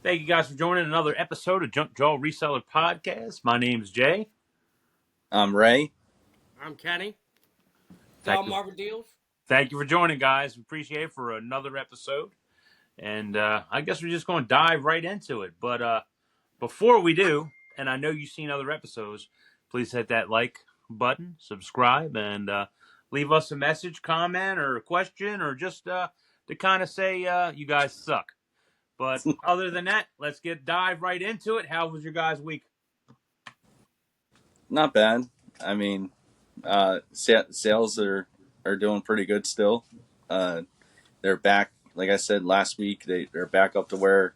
Thank you guys for joining another episode of Junk Jaw Reseller Podcast. My name's Jay. I'm Ray. I'm Kenny. Thank Tom you. Marvel Deals. Thank you for joining, guys. Appreciate it for another episode. And I guess we're just going to dive right into it. But before we do, and I know you've seen other episodes, please hit that like button, subscribe, and leave us a message, comment, or a question, or just to kind of say you guys suck. But other than that, let's dive right into it. How was your guys' week? Not bad. I mean, sales are doing pretty good still. They're back, like I said last week. They're back up to where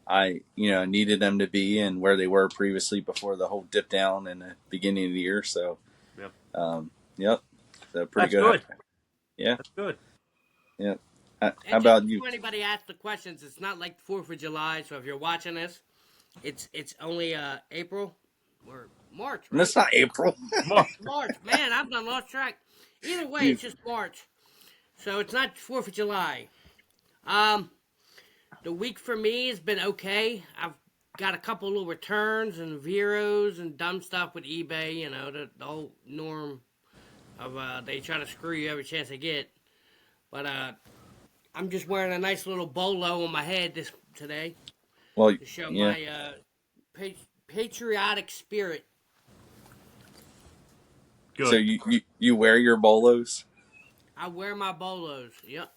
I needed them to be and where they were previously before the whole dip down in the beginning of the year. So, Yep. Yep, so pretty That's good. good. Yeah, That's good. yeah. And How just about you? before anybody asks the questions, it's not like 4th of July, so if you're watching this, it's only April or March, And right? it's not April. March. Man, I've done lost track. Either way, You- it's just March. So it's not 4th of July. The week for me has been okay. I've got a couple little returns and Veros and dumb stuff with eBay, the whole norm of they try to screw you every chance they get. But I'm just wearing a nice little bolo on my head today well, to show yeah. my patriotic spirit. Good. So you wear your bolos? I wear my bolos. Yep.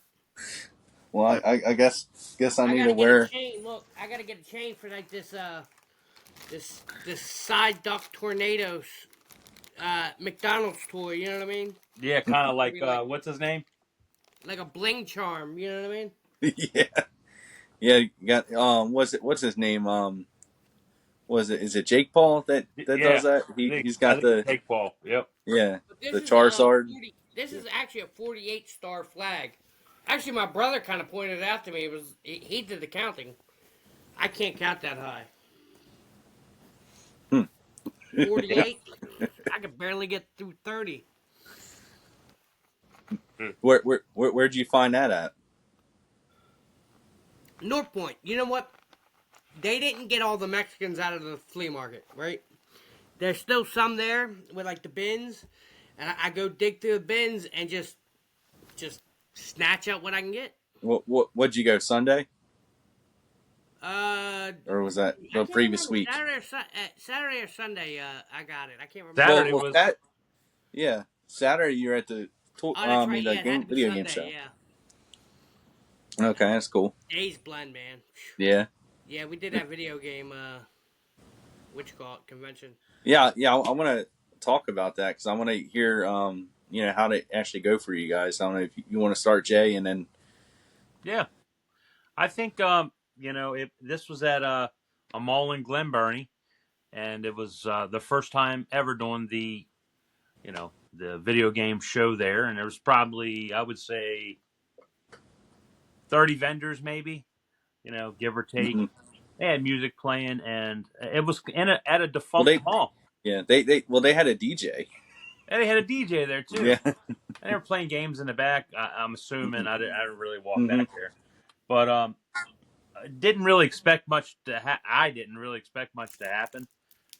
Well, I guess I need gotta to get a wear. chain. Look, I gotta get a chain for like this side duck tornadoes McDonald's toy. You know what I mean? Yeah, kind of like Like what's his name? like a bling charm. You know what I mean? Yeah. Yeah, you got what's his name? Is it Jake Paul that Yeah, does that? He's got I think the Jake Paul. Yep. But this the is Charizard. 40. This is actually a 48 star flag. Actually, my brother kind of pointed it out to me. He did the counting. I can't count that high. 48. I could barely get through 30. Where'd you find that at? North Point. You know what? They didn't get all the Mexicans out of the flea market, right? There's still some there with like the bins, and I go dig through the bins and just snatch out what I can get. What'd you go Sunday, Uh, or was that I the can't previous remember week? Saturday or Sunday. I got it. I can't remember. Saturday Well, was that yeah, Saturday you're at the Oh, that's right. the Yeah, it had to be video game Sunday. show. Yeah, Okay, that's cool. days blend, man. Yeah, Yeah, we did that video game. What you call it? Convention. yeah. I want to talk about that because I want to hear how to actually go for you guys. I don't know if you want to start, Jay, and then yeah. I think this was at a mall in Glen Burnie, and it was the first time ever doing the video game show there, and there was probably, I would say, 30 vendors maybe, give or take. mhm. They had music playing, and it was at a Well, defunct mall. they had a DJ. And they had a DJ there too. Yeah. And they were playing games in the back. I'm assuming I didn't really walk Hmm. back there, but didn't really expect much to. I didn't really expect much to happen.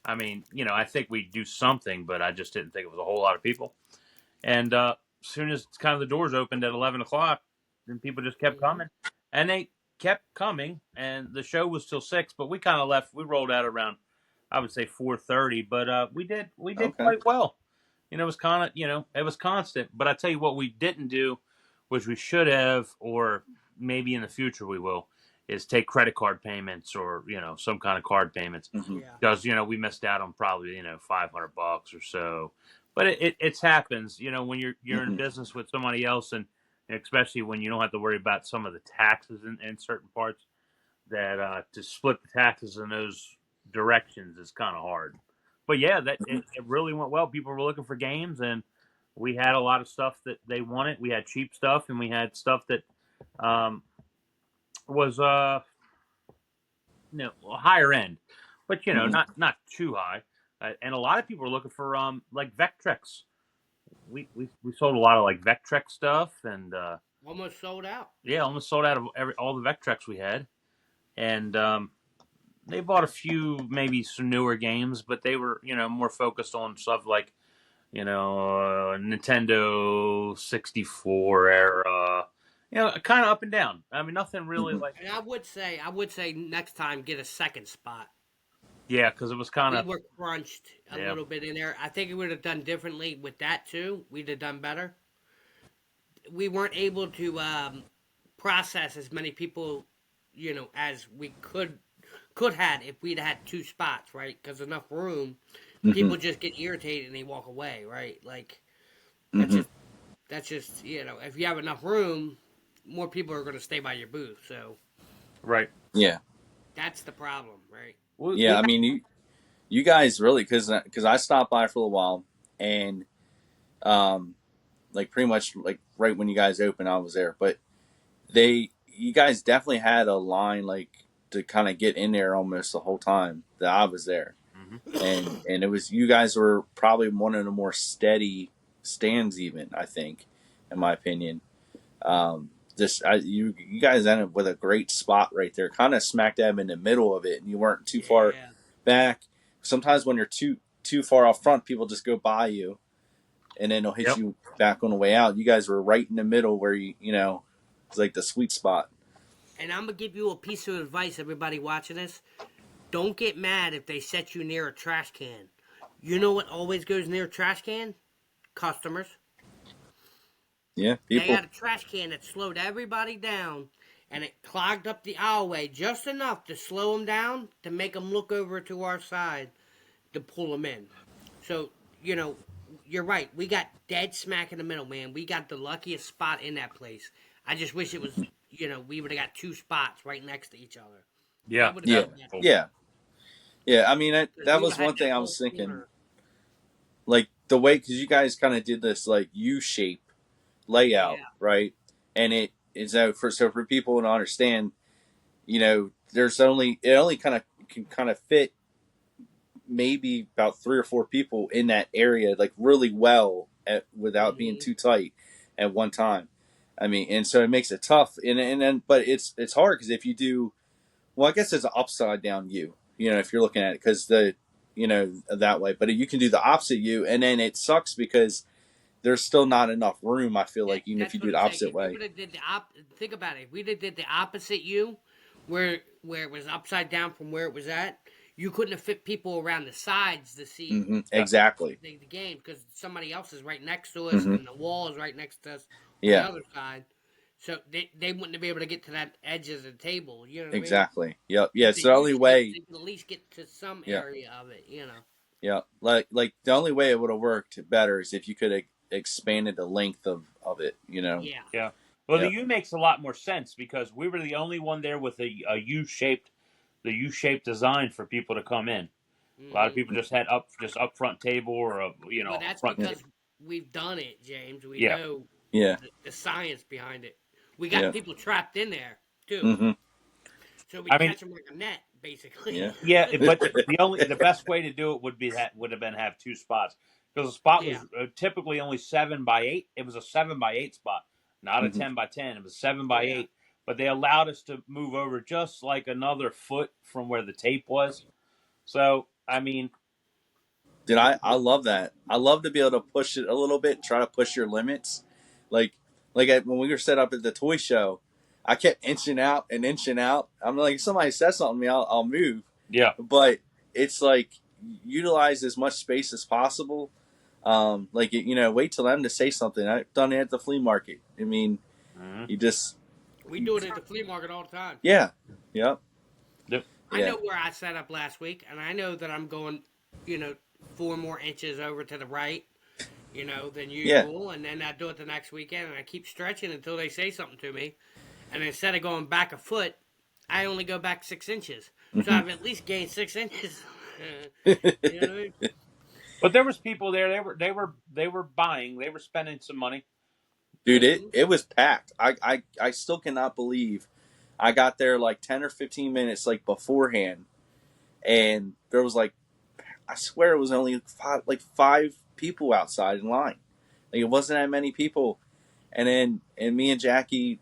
I mean, I think we'd do something, but I just didn't think it was a whole lot of people. And as soon as kind of the doors opened at 11 o'clock, then people just kept Mm-hmm. coming, and they kept coming. And the show was till 6, but we kind of left. We rolled out around, I would say 4:30, but we did Okay. quite well. It was kind of it was constant. But I tell you what, we didn't do, which we should have, or maybe in the future we will, is take credit card payments or some kind of card payments, Hmm. Yeah. because we missed out on probably $500 or so. But it happens, when you're in Hmm. business with somebody else, and especially when you don't have to worry about some of the taxes in certain parts, that to split the taxes in those directions is kind of hard. But yeah, it really went well. People were looking for games, and we had a lot of stuff that they wanted. We had cheap stuff, and we had stuff that um, was higher end, but Hmm. not too high. And a lot of people were looking for like Vectrex. We sold a lot of like Vectrex stuff, and Almost sold out. yeah, almost sold out of all the Vectrex we had. and they bought a few maybe some newer games, but they were more focused on stuff like Nintendo 64 era, kind of up and down. I mean, nothing really Hmm. like And I would say next time get a second spot. yeah, because it was kind We of were crunched a yeah. little bit in there. I think it would have done differently with that too. We'd have done better. We weren't able to process as many people, as we could had if we'd had two spots, right? Because enough room, Hmm. people just get irritated and they walk away, right? Like that's Hmm. just that's just if you have enough room, more people are going to stay by your booth. So Right. Yeah. that's the problem, right? We Yeah. I had, mean, you guys really, because I stopped by for a while, and um, like pretty much like right when you guys opened, I was there. But you guys definitely had a line like to kind of get in there almost the whole time that I was there, mhm. and it was, you guys were probably one of the more steady stands, even I think, in my opinion. You guys ended up with a great spot right there, kind of smack dab in the middle of it, and you weren't too far Yeah. back. Sometimes when you're too far out front, people just go by you, and then they'll hit Yep. you back on the way out. You guys were right in the middle where it's like the sweet spot. And I'm gonna give you a piece of advice, everybody watching this. Don't get mad if they set you near a trash can. You know what always goes near a trash can? Customers. Yeah, They people. had a trash can that slowed everybody down, and it clogged up the aisleway just enough to slow them down to make them look over to our side to pull them in. So, you know, you're right. We got dead smack in the middle, man. We got the luckiest spot in that place. I just wish it was, we would have got two spots right next to each other. Yeah. That would have Yeah, been Definitely. better. Cool. yeah, yeah. I mean, Because that we would was have had one thing that I whole was thinking, corner. like the way, because you guys kind of did this like U shape layout, Yeah. right? And it is out for people to understand, it only kind of can kind of fit maybe about three or four people in that area, like really well without being Hmm. too tight at one time. I mean, and so it makes it tough, and then but it's hard because if you do, well, I guess it's an upside down U. If you're looking at it, because that way, but you can do the opposite U, and then it sucks because there's still not enough room. I feel like even if you That's what do the I'm saying. opposite If we way. would have did think about it. If we did the opposite U, where it was upside down from where it was at, you couldn't have fit people around the sides to see Hmm. Yeah. Exactly. the game because somebody else is right next to us Hmm. and the wall is right next to us on the Yeah. other side. So they wouldn't be able to get to that edge of the table. You know what I mean? Exactly. Yep. Yeah. With It's the the U only shape, way. they could at least get to some Yeah. area of it. Yeah. Like the only way it would have worked better is if you could have expanded the length of it. Yeah. Yeah. Well, the Yep. U makes a lot more sense because we were the only one there with a U-shaped design for people to come in. A lot of Hmm. people just had just up front table or Well, a that's front Yeah. because table. we've done it, James. We Yeah. know Yeah. the science behind it. We got Yeah. people trapped in there too, Hmm. so we I mean, catch them like a net, basically. Yeah. yeah, but the best way to do it would have been have two spots because the spot Yeah, was typically only 7 by 8. It was a 7 by 8 spot, not a Hmm. 10 by 10. It was seven by yeah. eight, but they allowed us to move over just like another foot from where the tape was. So I mean, Dude, I love that. I love to be able to push it a little bit, try to push your limits. Like when we were set up at the toy show, I kept inching out and inching out. I'm like, if somebody says something to me, I'll move. yeah, But it's like utilize as much space as possible. Wait till them to say something. I've done it at the flea market. I mean, hmm, you just, We do it at the flea market all the time. yeah, yep, yep, I yeah, know where I set up last week, and I know that I'm going, you know, 4 more inches over to the right, than yeah. usual, and then I do it the next weekend, and I keep stretching until they say something to me, and instead of going back a foot, I only go back 6 inches. So Hmm. I've at least gained 6 inches. You know what I mean? but there was people there. They were buying. They were spending some money. Dude, it Mm-hmm. it was packed. I still cannot believe I got there like 10 or 15 minutes like beforehand, and there was like, I swear it was only five people outside in line. Like it wasn't that many people. And me and Jackie,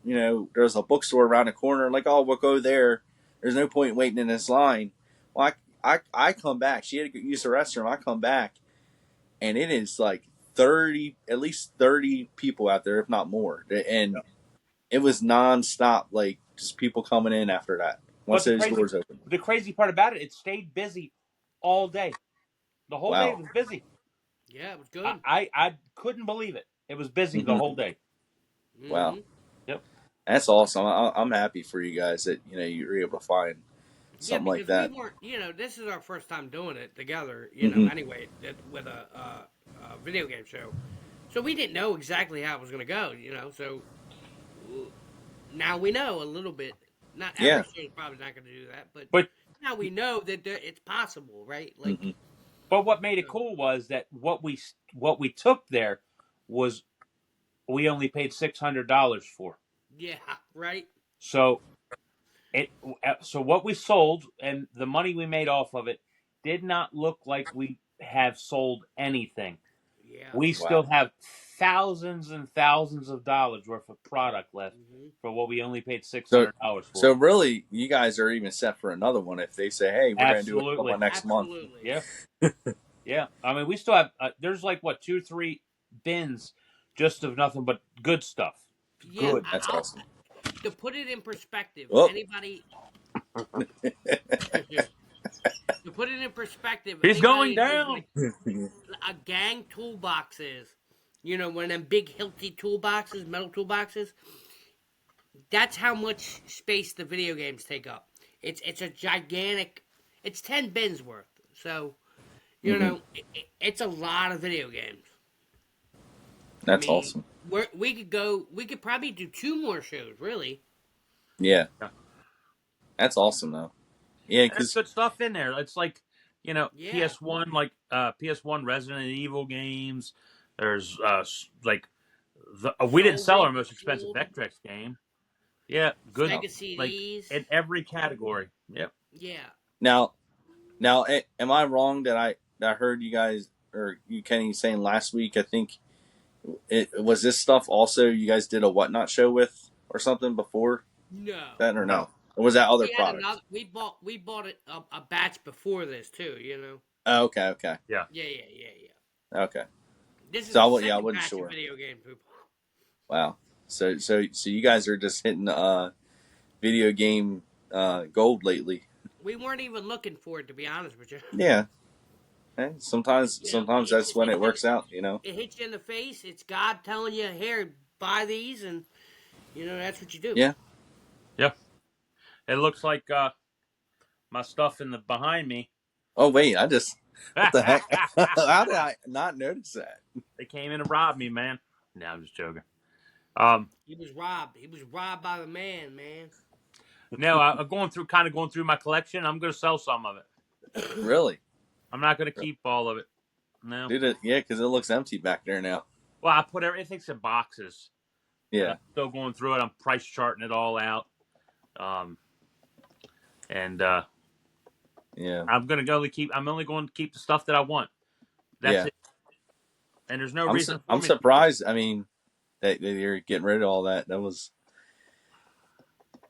there was a bookstore around the corner. Like, oh, we'll go there. There's no point waiting in this line. Well, I come back. She had to use the restroom. I come back, and it is like 30, at least 30 people out there, if not more. And it was nonstop, like just people coming in after that. Once But those doors open. the crazy part about it, it stayed busy all day. The whole day it Wow. was busy. Yeah, it was good. I couldn't believe it. It was busy the Mm-hmm. whole day. Wow. Mm-hmm. Yep. That's awesome. I'm happy for you guys that you were able to find Yeah, something like because we that. weren't, this is our first time doing it together, Mm-hmm. anyway, with a video game show. So we didn't know exactly how it was going to go, so now we know a little bit. Not Yeah. every show is probably not going to do that, but But now we know that it's possible, right? Like, Mm-hmm. what made it so, cool was that what we took there was we only paid $600 for. yeah, right? So so what we sold and the money we made off of it did not look like we have sold anything. Yeah. We still Wow. have thousands and thousands of dollars worth of product left Hmm. for what we only paid So $600 so for. really, you guys are even set for another one if they say, "Hey, we're going to do another Absolutely. one next month." Absolutely. Yeah. Yeah. I mean, we still have, there's like, what, 2 or 3 bins just of nothing but good stuff. Yeah, Good. That's awesome. to put it in perspective, Oh, anybody. To put it in perspective, He's going anybody knows down. like a gang toolbox is, one of them big hilty toolboxes, metal toolboxes. That's how much space the video games take up. It's a gigantic. It's 10 bins worth. So mm-hmm. it's a lot of video games. I That's mean, awesome. we could go. We could probably do 2 more shows. Really. Yeah, Yeah. that's awesome though. Yeah, There's because good stuff in there. It's like, Yeah. PS1, like PS1 Resident Evil games. There's like we didn't Soul sell our Reaper most expensive Soul. Vectrex game. Yeah, good. Sega Like CDs. in every category. Yep. Yeah. now, am I wrong that I heard you guys or you Kenny saying last week? I think it was this stuff also. You guys did a whatnot show with or something before No. that or No. no? Or was that other We had product? another. We bought a batch before this too. Oh, okay, okay, Yeah. Yeah. okay. This is So the I second wasn't batch of sure. video game people. Wow. So you guys are just hitting video game gold lately. We weren't even looking for it, to be honest with you. Yeah. Hey, sometimes that's when it works out. It hits you in the face. It's God telling you, "Here, buy these," and that's what you do. Yeah. Yeah. It looks like my stuff in the behind me. Oh wait, what the heck? How did I not notice that? They came in and robbed me, man. No, I'm just joking. He was robbed. He was robbed by the man. No, I'm kind of going through my collection. I'm going to sell some of it. Really? I'm not going to keep all of it. No. Dude, yeah, because it looks empty back there now. Well, I put everything's in boxes. And Yeah. I'm still going through it. I'm price charting it all out. And Yeah. I'm only going to keep the stuff that I want. That's Yeah. it. And there's no reason for I'm me to keep surprised. I mean, that you're getting rid of all that. That was,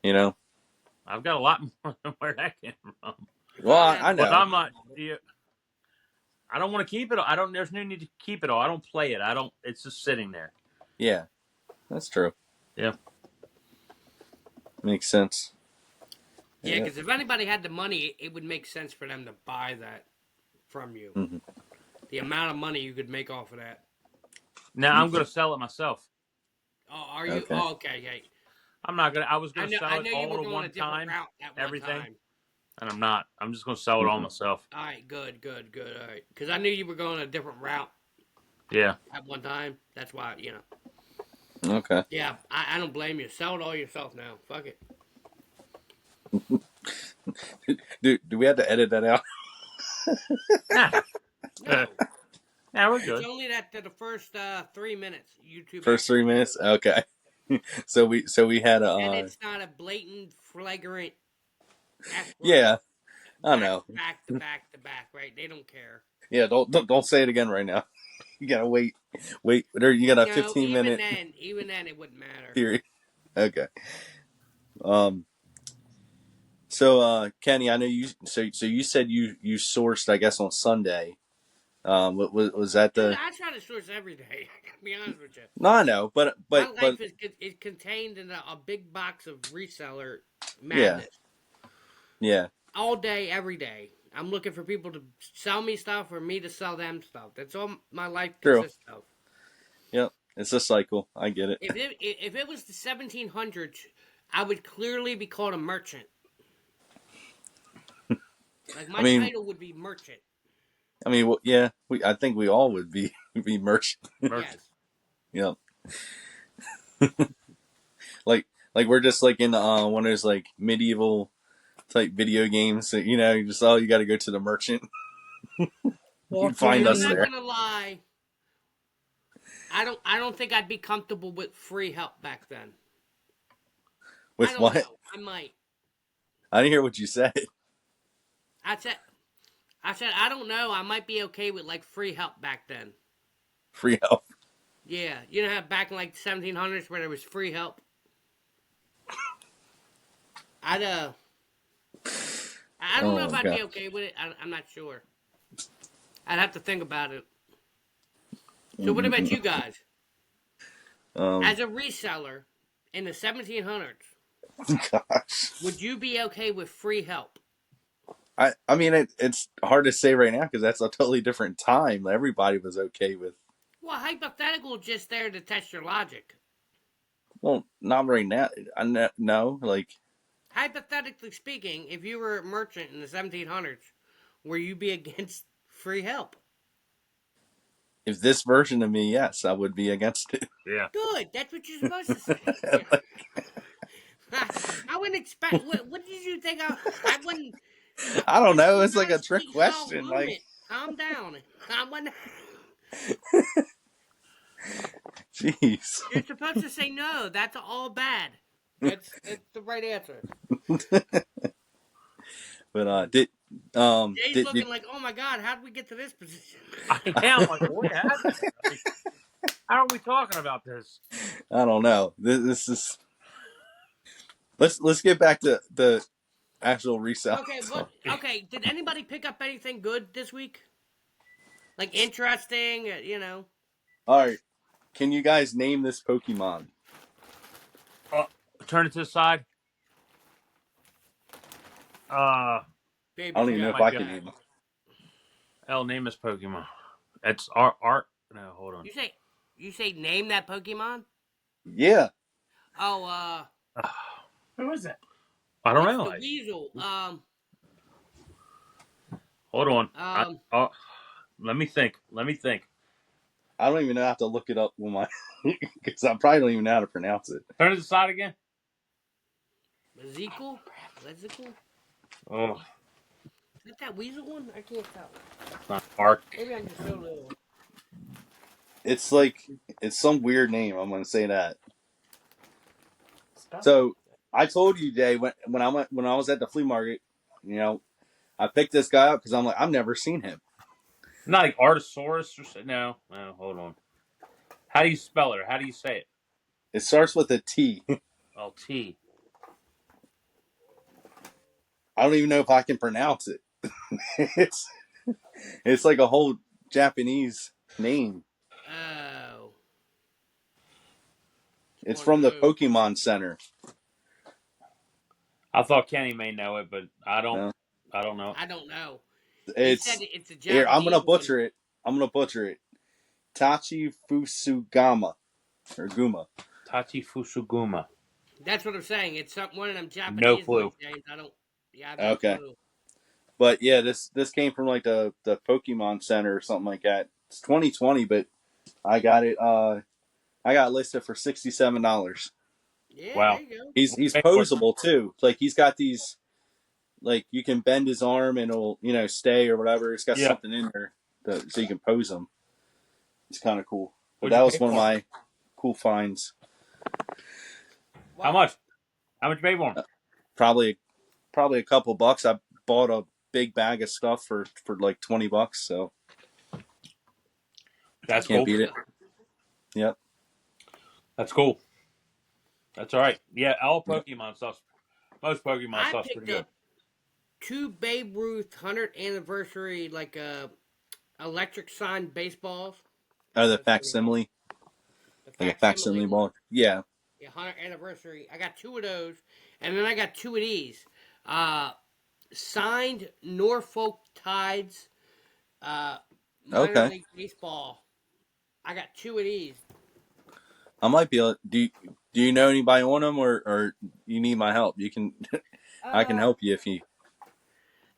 you know. I've got a lot more than where that came from. Well, I But know. I'm not. Yeah, I don't want to keep it. There's no need to keep it all. I don't play it. It's just sitting there. Yeah, that's true. Yeah. Makes sense. Yeah, because if anybody had the money, it would make sense for them to buy that from you. Mm-hmm. The amount of money you could make off of that. Now I'm going to sell it myself. Oh, are you? Okay. Oh, okay. Yeah. I'm not going to. I was going to sell I it know you were all at going one a different time. route at one Everything. time. And I'm not. I'm just going to sell it all myself. All right, good. All right, because I knew you were going a different route Yeah. at one time. That's why, Okay. Yeah, I don't blame you. Sell it all yourself now. Fuck it. Do we have to edit that out? Nah. No, Nah, we're it's good. only that to the first 3 minutes. YouTube. First 3 minutes. Okay. So we had And a it's not a blatant, flagrant. F word. yeah. I know. Back to back. Right? They don't care. Yeah. Don't say it again right now. You gotta wait. You got a No, 15-minute even then, it wouldn't matter. period. Okay. So, Kenny, I know you. So you said you sourced, I guess, on Sunday. Was that Dude, the? I try to source every day. I gotta be honest with you. No, I know, My but life is contained in a big box of reseller yeah, madness. yeah, All day, every day. I'm looking for people to sell me stuff or me to sell them stuff. That's all my life true. consists of. Yep, it's a cycle. I get it. If it was the 1700s, I would clearly be called a merchant. Like I my mean, title would be merchant. well, yeah, I think we all would be be merchant. Merchant. Yes. Yep, like we're just like in one of those like medieval type video games. So, you just you got to go to the merchant. Well, You'd so find And I'm us not there gonna lie. I don't think I'd be comfortable with free help back then. I with don't what? know. I might. I didn't hear what you said. I said I don't know. I might be okay with like free help back then. Free help. Yeah, you know how back in like the 1700s where there was free help. I'd I don't know Oh if my I'd god. be okay with it. I'm not sure. I'd have to think about it. So what about you guys? Um, As a reseller in the 1700s, gosh. would you be okay with free help? I mean it's hard to say right now because that's a totally different time. Everybody was okay with. Well, hypothetical just there to test your logic. Well, not right now. No, like Hypothetically speaking, if you were a merchant in the 1700s, will you be against free help? if this version of me, yes, I would be against it. Yeah. Good. That's what you're supposed to say. Yeah. I wouldn't expect. What did you think? I wouldn't. I don't Just know. be It's like a nice, trick sweet, soft question. Like, moment. Calm down. I wouldn't. jeez. You're supposed to say no. That's all bad. That's the right answer. But Jay's did looking like, oh my god, how did we get to this position? I am like, what happened? Like, how are we talking about this? I don't know. This is let's get back to the actual resale. Okay, So, Okay, did anybody pick up anything good this week? Like interesting, all right. Can you guys name this Pokemon? Uh, turn it to the side. I Baby don't even know got if might I be can back. name them. L name is Pokemon. It's art. No, hold on. You say name that Pokemon? Yeah. Oh, Who is it? I don't it's know. the Weasel. Hold on. Um, Let me think. Let me think. I don't even know how to look it up with my because I probably don't even know how to pronounce it. Turn it to the side again. Ezekiel? Lezical? Oh, Is that Weasel one? I can't tell. it's not art. Maybe I'm just so little. It's like it's some weird name. I'm gonna say that. Spell So I told you, Jay, when I was at the flea market, you know, I picked this guy up because I'm like I've never seen him. Not like Artosaurus or something. No. No, hold on. How do you spell it? Or how do you say it? It starts with a T. Oh, T. I don't even know if I can pronounce it. it's it's like a whole Japanese name. Oh. It's Or from the no. Pokemon Center. I thought Kenny may know it, but I don't. No, I don't know. I don't know. He said it's it's a here. I'm gonna Japanese one. butcher it. I'm gonna butcher it. Tachi Fusugama or Guma. Tachi Fusuguma. That's what I'm saying. It's one of them No Japanese clue. ones, James. I don't. Yeah, I have no Okay, clue. but yeah, this came from like the Pokemon Center or something like that. It's 2020, but I got it. I got it listed for $67. Yeah, there Wow. you go. He's Pay for it. posable too. Like he's got these like you can bend his arm and it'll stay or whatever. It's got Yeah. something in there so you can pose him. It's kind of cool. But What'd that you was pay one of for him? my cool finds. How What? much? How much you pay for him? Probably a couple bucks. I bought a big bag of stuff for like $20. So That's can't cool. beat it. Yep. That's cool. That's all right. Yeah, all Pokemon stuff. Most Pokemon I stuff's picked pretty up good. two Babe Ruth 100th anniversary electric sign baseballs. Oh, the That's what they call them. facsimile, The like a facsimile facsimile one. ball. Yeah. Yeah, 100th anniversary. I got two of those, and then I got two of these. Uh, Signed Norfolk Tides uh, minor Okay. league baseball. I got two of these. I might be able. Do you know anybody on them, or you need my help? You can. I can Uh, help you if you.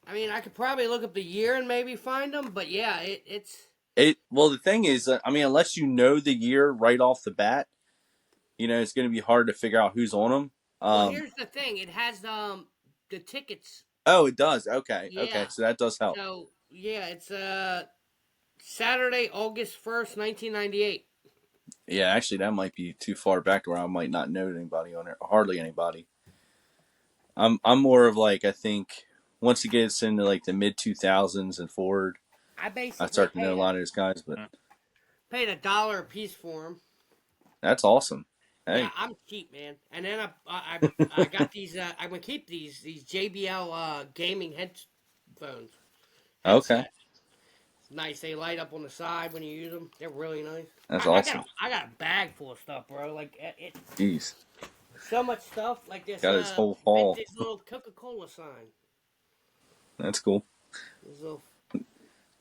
I mean, I could probably look up the year and maybe find them, but yeah, it's. It well, the thing is, I mean, unless you know the year right off the bat, it's going to be hard to figure out who's on them. Well, here's the thing. It has the tickets. Oh, it does. Okay, Yeah. okay, so that does help. So yeah, it's Saturday, August 1st, 1998. Yeah, actually, that might be too far back to where I might not know anybody on it. Hardly anybody. I'm more of like I think once it gets into like the mid 2000s and forward, I I basically start to know a lot of those guys. But paid $1 a piece for them. that's awesome. Yeah, Hey, I'm cheap, man. And then I got these. I'm gonna keep these JBL gaming headphones okay, headset. Nice. They light up on the side when you use them. They're really nice. that's I got awesome. I got a bag full of stuff, bro. Like Jeez, so much stuff. Like this got his whole haul. vintage little Coca-Cola sign. That's cool. This little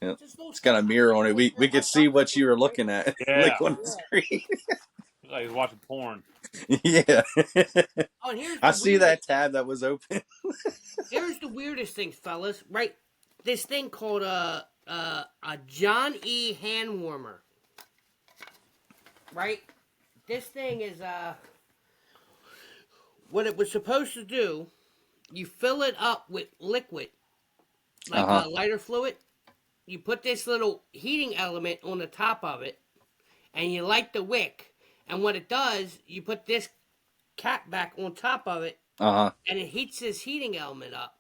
Yeah. just little It's stuff. got a I mirror mean, on it. We I could see bought this what one you were for looking at, Yeah. like on the yeah. screen. Like he's watching porn. Yeah. Oh, and here's I the see that weirdest. tab that was open. Here's the weirdest thing, fellas. Right, this thing called a John E. hand warmer. Right, this thing is what it was supposed to do. You fill it up with liquid, Uh like huh. a lighter fluid. You put this little heating element on the top of it, and you light the wick. And what it does, you put this cap back on top of it, Uh huh. and it heats this heating element up.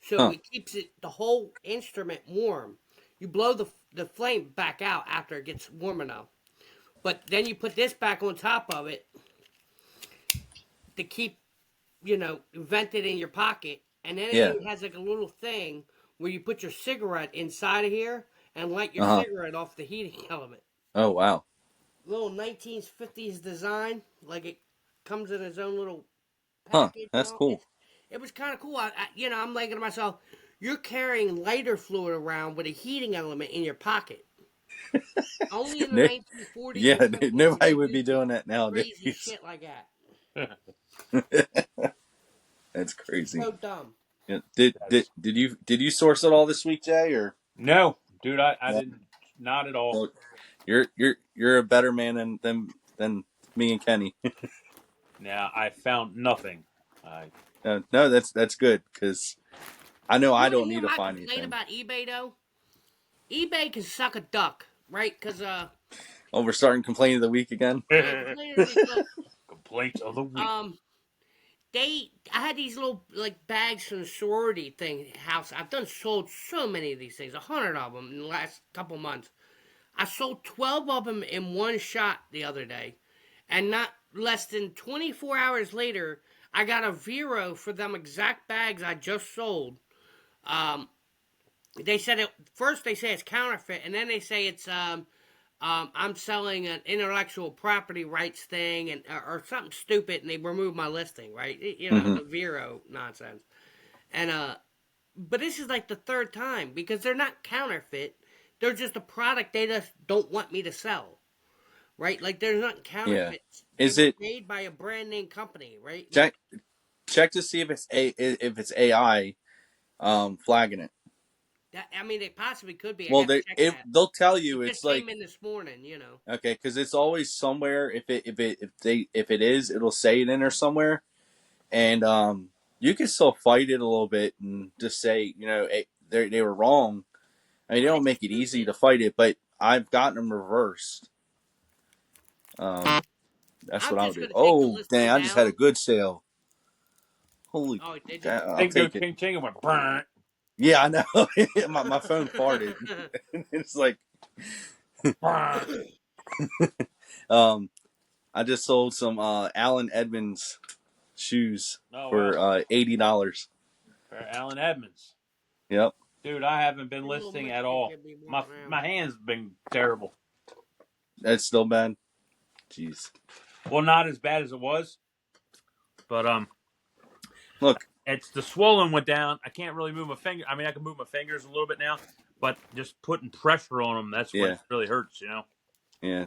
So Huh. it keeps the whole instrument warm. You blow the flame back out after it gets warm enough. But then you put this back on top of it to keep, vent it in your pocket. And then it Yeah. even has like a little thing where you put your cigarette inside of here and light your Uh huh. cigarette off the heating element. Oh wow. Little 1950s design, like it comes in its own little Huh. package and That's all. cool. It was kind of cool. I'm thinking to myself, you're carrying lighter fluid around with a heating element in your pocket. Only in the No, 1940s yeah, and 50s did nobody they would do be doing that crazy nowadays. shit like that. That's crazy. So dumb. Yeah. That's Did you source it all this week, Jay? Or no, dude. I no? didn't. Not at all. Well, you're a better man than me and Kenny. Now I found nothing. I No, that's good because I know You I want to don't hear need to my find complaint anything. about eBay though? eBay can suck a duck, right? Because Oh, we're starting complaining of the week again. yeah, complaint of the week. Look, complaint of the week. um, I had these little like bags from the sorority thing house. I've sold so many of these things, 100 of them in the last couple months. I sold 12 of them in one shot the other day, and not less than 24 hours later, I got a Vero for them exact bags I just sold. Um, they said it first. They say it's counterfeit, and then they say it's I'm selling an intellectual property rights thing and or something stupid, and they removed my listing. Right, Hmm. the Vero nonsense. And but this is like the third time because they're not counterfeit. They're just a product they just don't want me to sell. Right, like they're not Yeah. counterfeits. They Is were it made by a brand name company. Right, like check to see if it's AI flagging it? that. I mean, it possibly could be. I Well, got to check that. they'll tell It you just it's came like in this morning. okay because it's always somewhere. If it is, it'll say it in there somewhere, and you can still fight it a little bit and just say they were wrong. I mean, they I don't make it easy stupid. to fight it, but I've gotten them reversed. That's I'm what I'll just do. gonna take the Oh, dang! listing I just had a down. good sale. Holy, Oh, did you? I'll Thing go take it. ching ching and went burn. Yeah, I know. my phone farted. It's like Burn. um, I just sold some Allen Edmonds shoes Oh wow. for $80. Alan Edmonds. Yep. Dude, I haven't been Your little listing at Mexican all. kid be My walking around. my hand's been terrible. That's still bad. Jeez. Well, not as bad as it was, but Look. it's the swollen went down. I can't really move my finger. I mean, I can move my fingers a little bit now, but just putting pressure on them, that's when Yeah. it really hurts, you know? Yeah.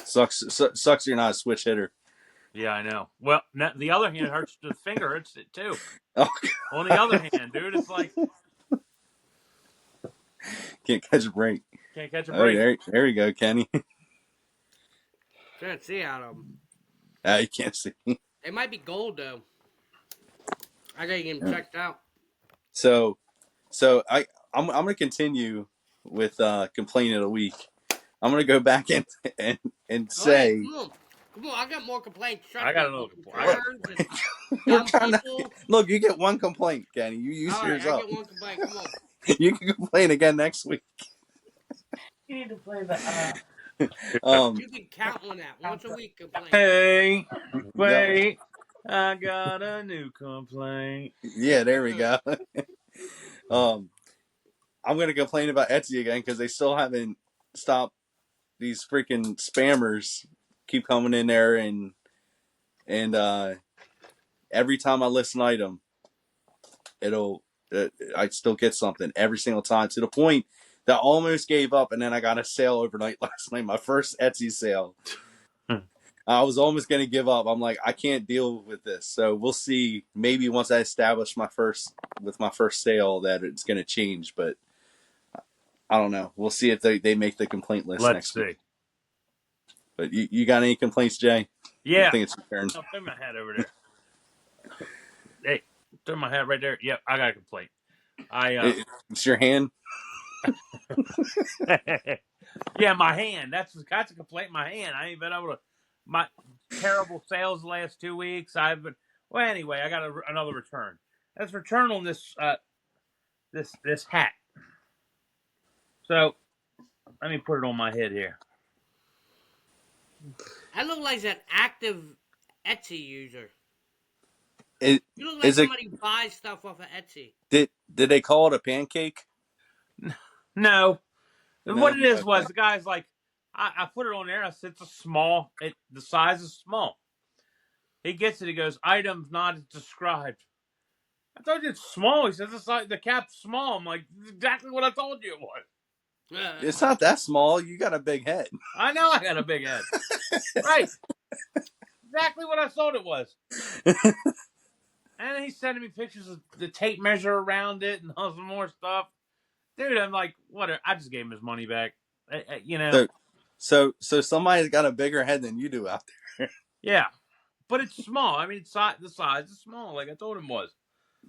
Sucks you're not a switch hitter. Yeah, I know. Well, the other hand, it hurts. The finger hurts it too. Oh, On the other hand, dude, it's like can't catch a break. can't catch a Oh, break. there you go, Kenny. Can't see out of them. You can't see. They might be gold though. I gotta get them Yeah. checked out. So I'm gonna continue with complaint of the week. I'm gonna go back and Go ahead, say come on. I got more complaints. Trust I got me. another complaint. Returns and we're dumb trying to people. look. You get one complaint, Kenny. You use All right, yours I up. get one complaint. Come on. You can complain again next week. You need to play the. You can count on that once a week. Complaint. Hey, Yep. wait, I got a new complaint. Yeah, there we go. I'm gonna complain about Etsy again because they still haven't stopped. These freaking spammers keep coming in there and every time I list an item, it'll I still get something every single time to the point that I almost gave up, and then I got a sale overnight last night, my first Etsy sale. I was almost going to give up. I'm like, I can't deal with this. So we'll see. Maybe once I establish my first sale that it's going to change, but I don't know. We'll see if they make the complaint list Let's next see. week. But you got any complaints, Jay? Yeah, I think it's your turn. I'll throw my hat over there. Hey, throw my hat right there. Yep, I got a complaint. It's your hand. Yeah, my hand. That's a complaint. My hand. I ain't been able to. My terrible sales the last 2 weeks. I've been. Well, anyway, I got another return. Let's return on this hat. So let me put it on my head here. I look like an active Etsy user. It, You look like is it? somebody who buys stuff off of Etsy. Did they call it a pancake? No, No. what it is Okay. was the guy's like, I put it on there. I said it's a small. The size is small. He gets it. He goes, items not described. I told you it's small. He says it's like the cap's small. I'm like, exactly what I told you it was. It's not that small. You got a big head. I know I got a big head. Right. Exactly what I thought it was. And he's sending me pictures of the tape measure around it and all some more stuff. Dude, I'm like, whatever. I just gave him his money back. You know. So somebody's got a bigger head than you do out there. Yeah. But it's small. I mean, the size is small, like I told him was.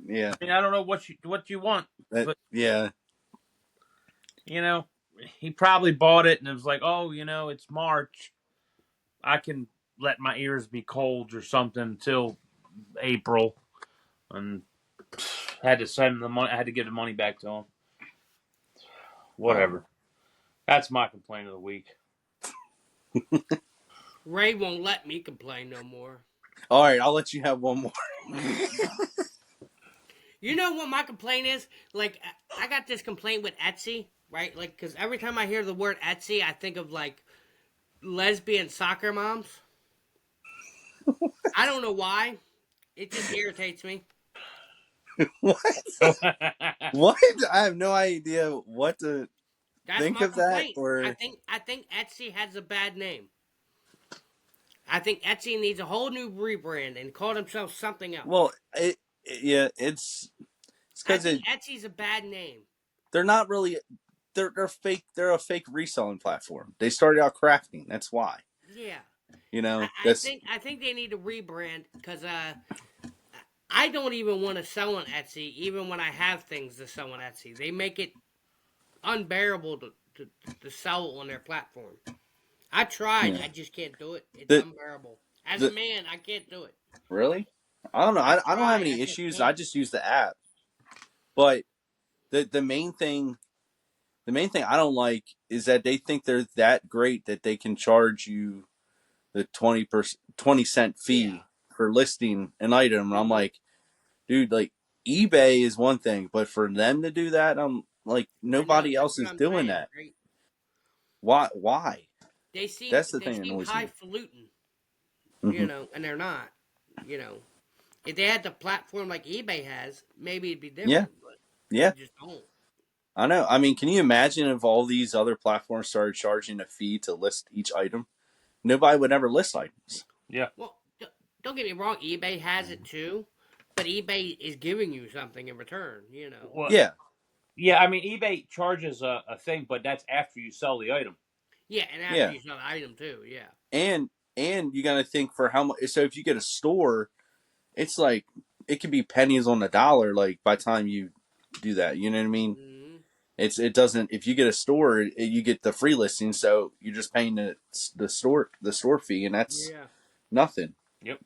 Yeah. I mean, I don't know what you want, but yeah. you know, he probably bought it and it was like, oh, it's March. I can let my ears be cold or something until April, and had to send the money. I had to give the money back to him. Whatever. That's my complaint of the week. Ray won't let me complain no more. All right, I'll let you have one more. You know what my complaint is? Like, I got this complaint with Etsy, right? Like, because every time I hear the word Etsy, I think of, like, lesbian soccer moms. I don't know why. It just irritates me. What? What? I have no idea what to think my of that. complaint. Or I think Etsy has a bad name. I think Etsy needs a whole new rebrand and call themselves something else. well, it's because Etsy's a bad name. they're not really they're fake. They're a fake reselling platform. They started out crafting. That's why. Yeah. I I think they need to rebrand because I don't even want to sell on Etsy, even when I have things to sell on Etsy. They make it unbearable to sell on their platform. I tried, I just can't do it. It's unbearable. As a man, I can't do it. Really? I don't know. I don't have any I issues. I just use the app. But the main thing I don't like is that they think they're that great that they can charge you the 20 cent fee for listing an item. And I'm like, dude, like eBay is one thing, but for them to do that, I'm like, I know, nobody that's else what is I'm doing saying, that. right? Why? Why? They seem That's the they thing that seem annoys me. highfalutin, Hmm. and they're not. You know, if they had the platform like eBay has, maybe it'd be Yeah, different, but they yeah, just don't. I know. I mean, can you imagine if all these other platforms started charging a fee to list each item? Nobody would ever list items. Yeah. Well, don't get me wrong, eBay has it too, but eBay is giving you something in return. Well, Yeah, yeah. I mean, eBay charges a thing, but that's after you sell the item. Yeah, and after yeah, you sell the item too. Yeah. and you got to think for how much. So if you get a store, it's like it could be pennies on the dollar. Like by the time you do that, you know what I mean? Hmm. It doesn't. If you get a store, you get the free listing, so you're just paying the store fee, and that's Yeah. nothing. Yep.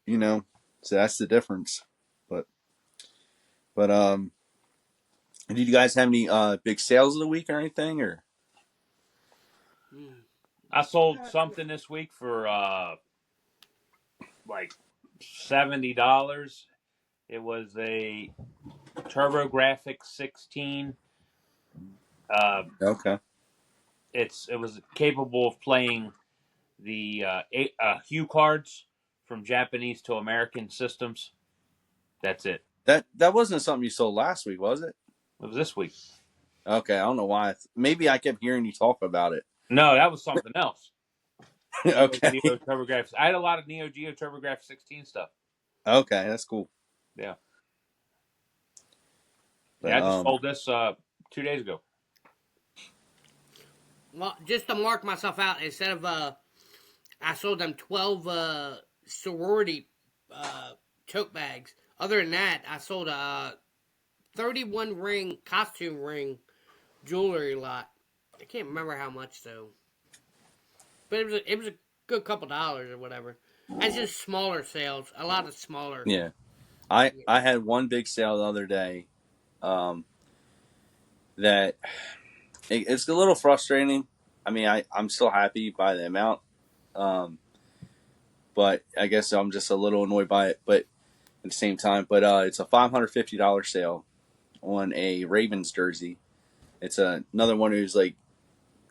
You know, so that's the difference. But but did you guys have any big sales of the week or anything? Or Mm. I sold something this week for like $70. It was a TurboGrafx 16. Uh, okay, it was capable of playing the hue cards from Japanese to American systems. That's it. that wasn't something you sold last week, was it? It was this week. Okay, I don't know why. Maybe I kept hearing you talk about it. No, that was something else. Okay, Neo TurboGrafx. I had a lot of Neo Geo TurboGrafx 16 stuff. okay, that's cool. Yeah, But yeah. I just sold this 2 days ago. Well, just to mark myself out, instead of I sold them 12 sorority uh tote bags. Other than that, I sold a 31 ring costume ring jewelry lot. I can't remember how much though, but it was a good couple dollars or whatever. And just smaller sales, a lot of smaller. yeah, I You I had one big sale the other day. Um, that it's a little frustrating. I mean, I'm still happy by the amount, um, but I guess I'm just a little annoyed by it. But at the same time, but it's a $550 sale on a Ravens jersey. It's another one who's like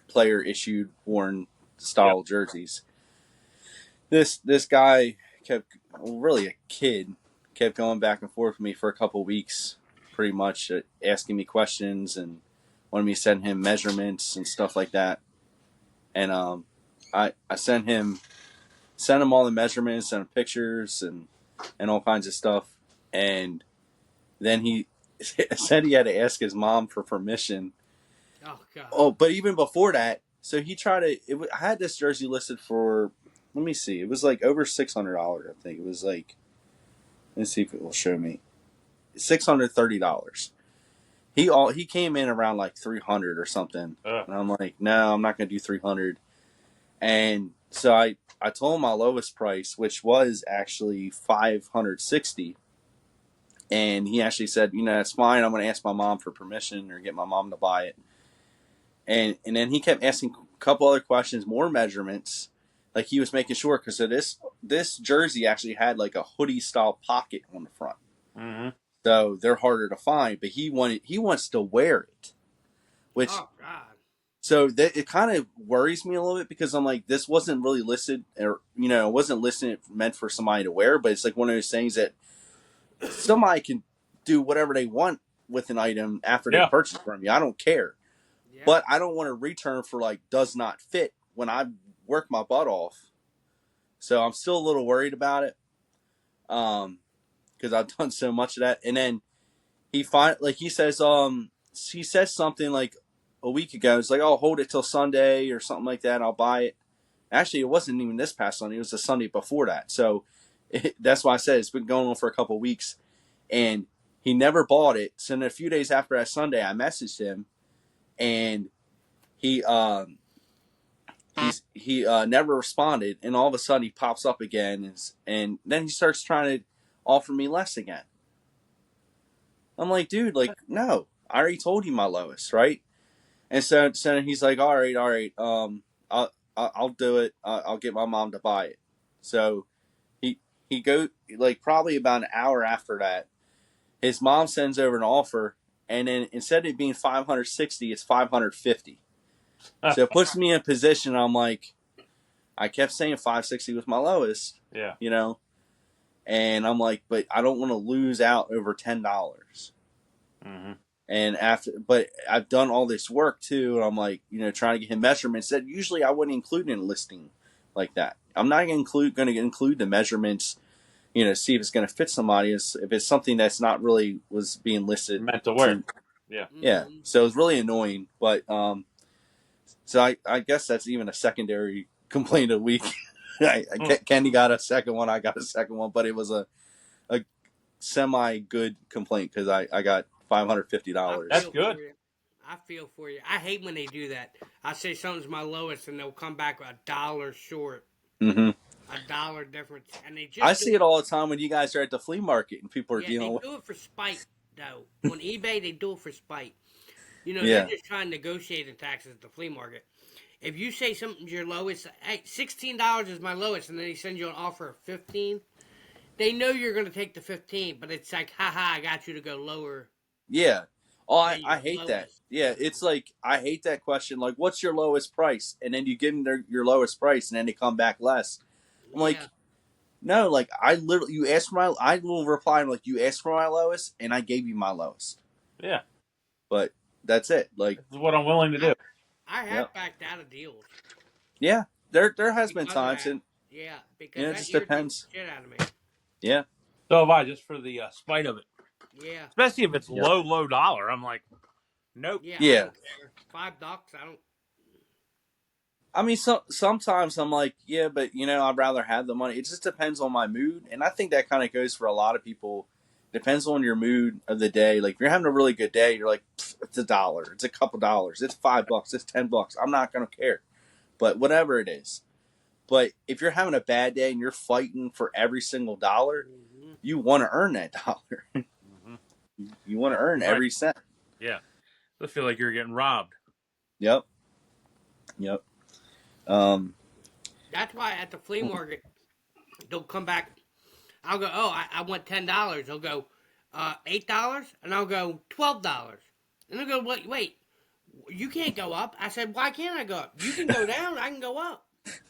player issued worn Yep. style jerseys. This guy kept, well, really a kid, kept going back and forth with me for a couple weeks, pretty much asking me questions and wanted me to send him measurements and stuff like that. And I sent him all the measurements, sent him pictures and all kinds of stuff. And then he said he had to ask his mom for permission. Oh God. Oh, but even before that, so he tried to. I had this jersey listed for. Let me see. It was like over $600. I think it was like. Let's see if it will show me. $630. He came in around like 300 or something, and I'm like, no, I'm not gonna do 300. And so I told him my lowest price, which was actually 560. And he actually said, that's fine. I'm going to ask my mom for permission or get my mom to buy it. And then he kept asking a couple other questions, more measurements. Like he was making sure because this jersey actually had like a hoodie style pocket on the front, Mm-hmm. so they're harder to find. But he wants to wear it, which Oh God. so that it kind of worries me a little bit because I'm like this wasn't really listed or it wasn't listed meant for somebody to wear, but it's like one of those things that somebody can do whatever they want with an item after they Yeah. purchase from you. I don't care. Yeah. But I don't want to return for like does not fit when I work my butt off. So I'm still a little worried about it. Because I've done so much of that. And then he says something like a week ago. It's like, oh, hold it till Sunday or something like that. I'll buy it. Actually, it wasn't even this past Sunday. It was the Sunday before that. So that's why I said it's been going on for a couple of weeks. And he never bought it. So then a few days after that Sunday, I messaged him and he never responded, and all of a sudden he pops up again, and then he starts trying to offer me less again. I'm like, dude, like, no, I already told you my lowest, right? And so he's like, all right, I'll do it. I'll get my mom to buy it. So he go like probably about an hour after that. his mom sends over an offer, and then instead of it being 560, it's 550. So it puts me in a position. I'm like, I kept saying 560 was my lowest, Yeah. you know, and I'm like, but I don't want to lose out over $10. Mm-hmm. And but I've done all this work too, and I'm like, trying to get him measurements that usually I wouldn't include in a listing like that. I'm not going to include the measurements, see if it's going to fit somebody. If it's something that's not really was being listed. Meant to work. Yeah. Yeah. Mm-hmm. So it's really annoying, but so I guess that's even a secondary complaint of the week. Kenny got a second one, I got a second one, but it was a semi good complaint because I got $550. That's good. I feel for you. I hate when they do that. I say something's my lowest, and they'll come back $1 short, Mm-hmm. $1 difference, and they just I see it all the time when you guys are at the flea market and people are yeah, they dealing with. do it for spite though. On eBay, they do it for spite. They're Yeah. just trying to negotiate the taxes at the flea market. If you say something's your lowest, hey, $16 is my lowest, and then they send you an offer of 15, they know you're going to take the 15, but it's like, haha, I got you to go lower. Yeah. Oh, I Your hate that. lowest. Yeah, it's like I hate that question. Like, what's your lowest price? And then you give them your lowest price, and then they come back less. I'm like, Yeah. no, like I literally, you asked for my, I will reply like, you asked for my lowest, and I gave you my lowest. Yeah. But that's it. Like, This is what I'm willing to do. I have Yep. backed out of deals. yeah, there has been Because of times, that. and Yeah, because it that just irritates depends. the shit out of me. Yeah. So have I, just for the spite of it. Yeah. Especially if it's Yep. low dollar. I'm like, nope. Yeah, I Yeah. don't care. $5, I don't. I mean, sometimes I'm like, yeah, but I'd rather have the money. It just depends on my mood, and I think that kind of goes for a lot of people. Depends on your mood of the day. Like if you're having a really good day, you're like, it's $1, it's a couple dollars, it's $5, it's $10. I'm not gonna care, but whatever it is. But if you're having a bad day and you're fighting for every single dollar, Mm-hmm. you want to earn that dollar. Mm-hmm. You want to earn Right. every cent. Yeah. I feel like you're getting robbed. Yep. Yep. Um. That's why at the flea market, they'll come back. I'll go, oh, I want $10. They'll go, $8? And I'll go, $12. And they'll go, wait, you can't go up. I said, why can't I go up? You can go down, I can go up.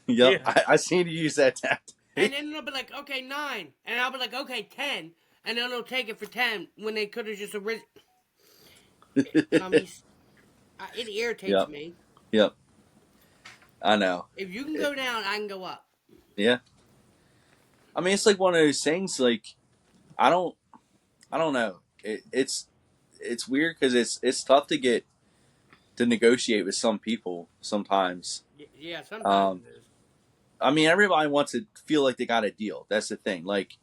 Yep. Yeah. I seen you use that tactic. And then they'll be like, okay, 9. And I'll be like, okay, 10. And then they'll take it for 10 when they could have just originally. It irritates Yep. me. Yep. I know. If you can go down, I can go up. Yeah. I mean, it's like one of those things. Like, I don't know. It's weird because it's tough to negotiate with some people sometimes. Yeah, sometimes it is. I mean, everybody wants to feel like they got a deal. That's the thing. Like,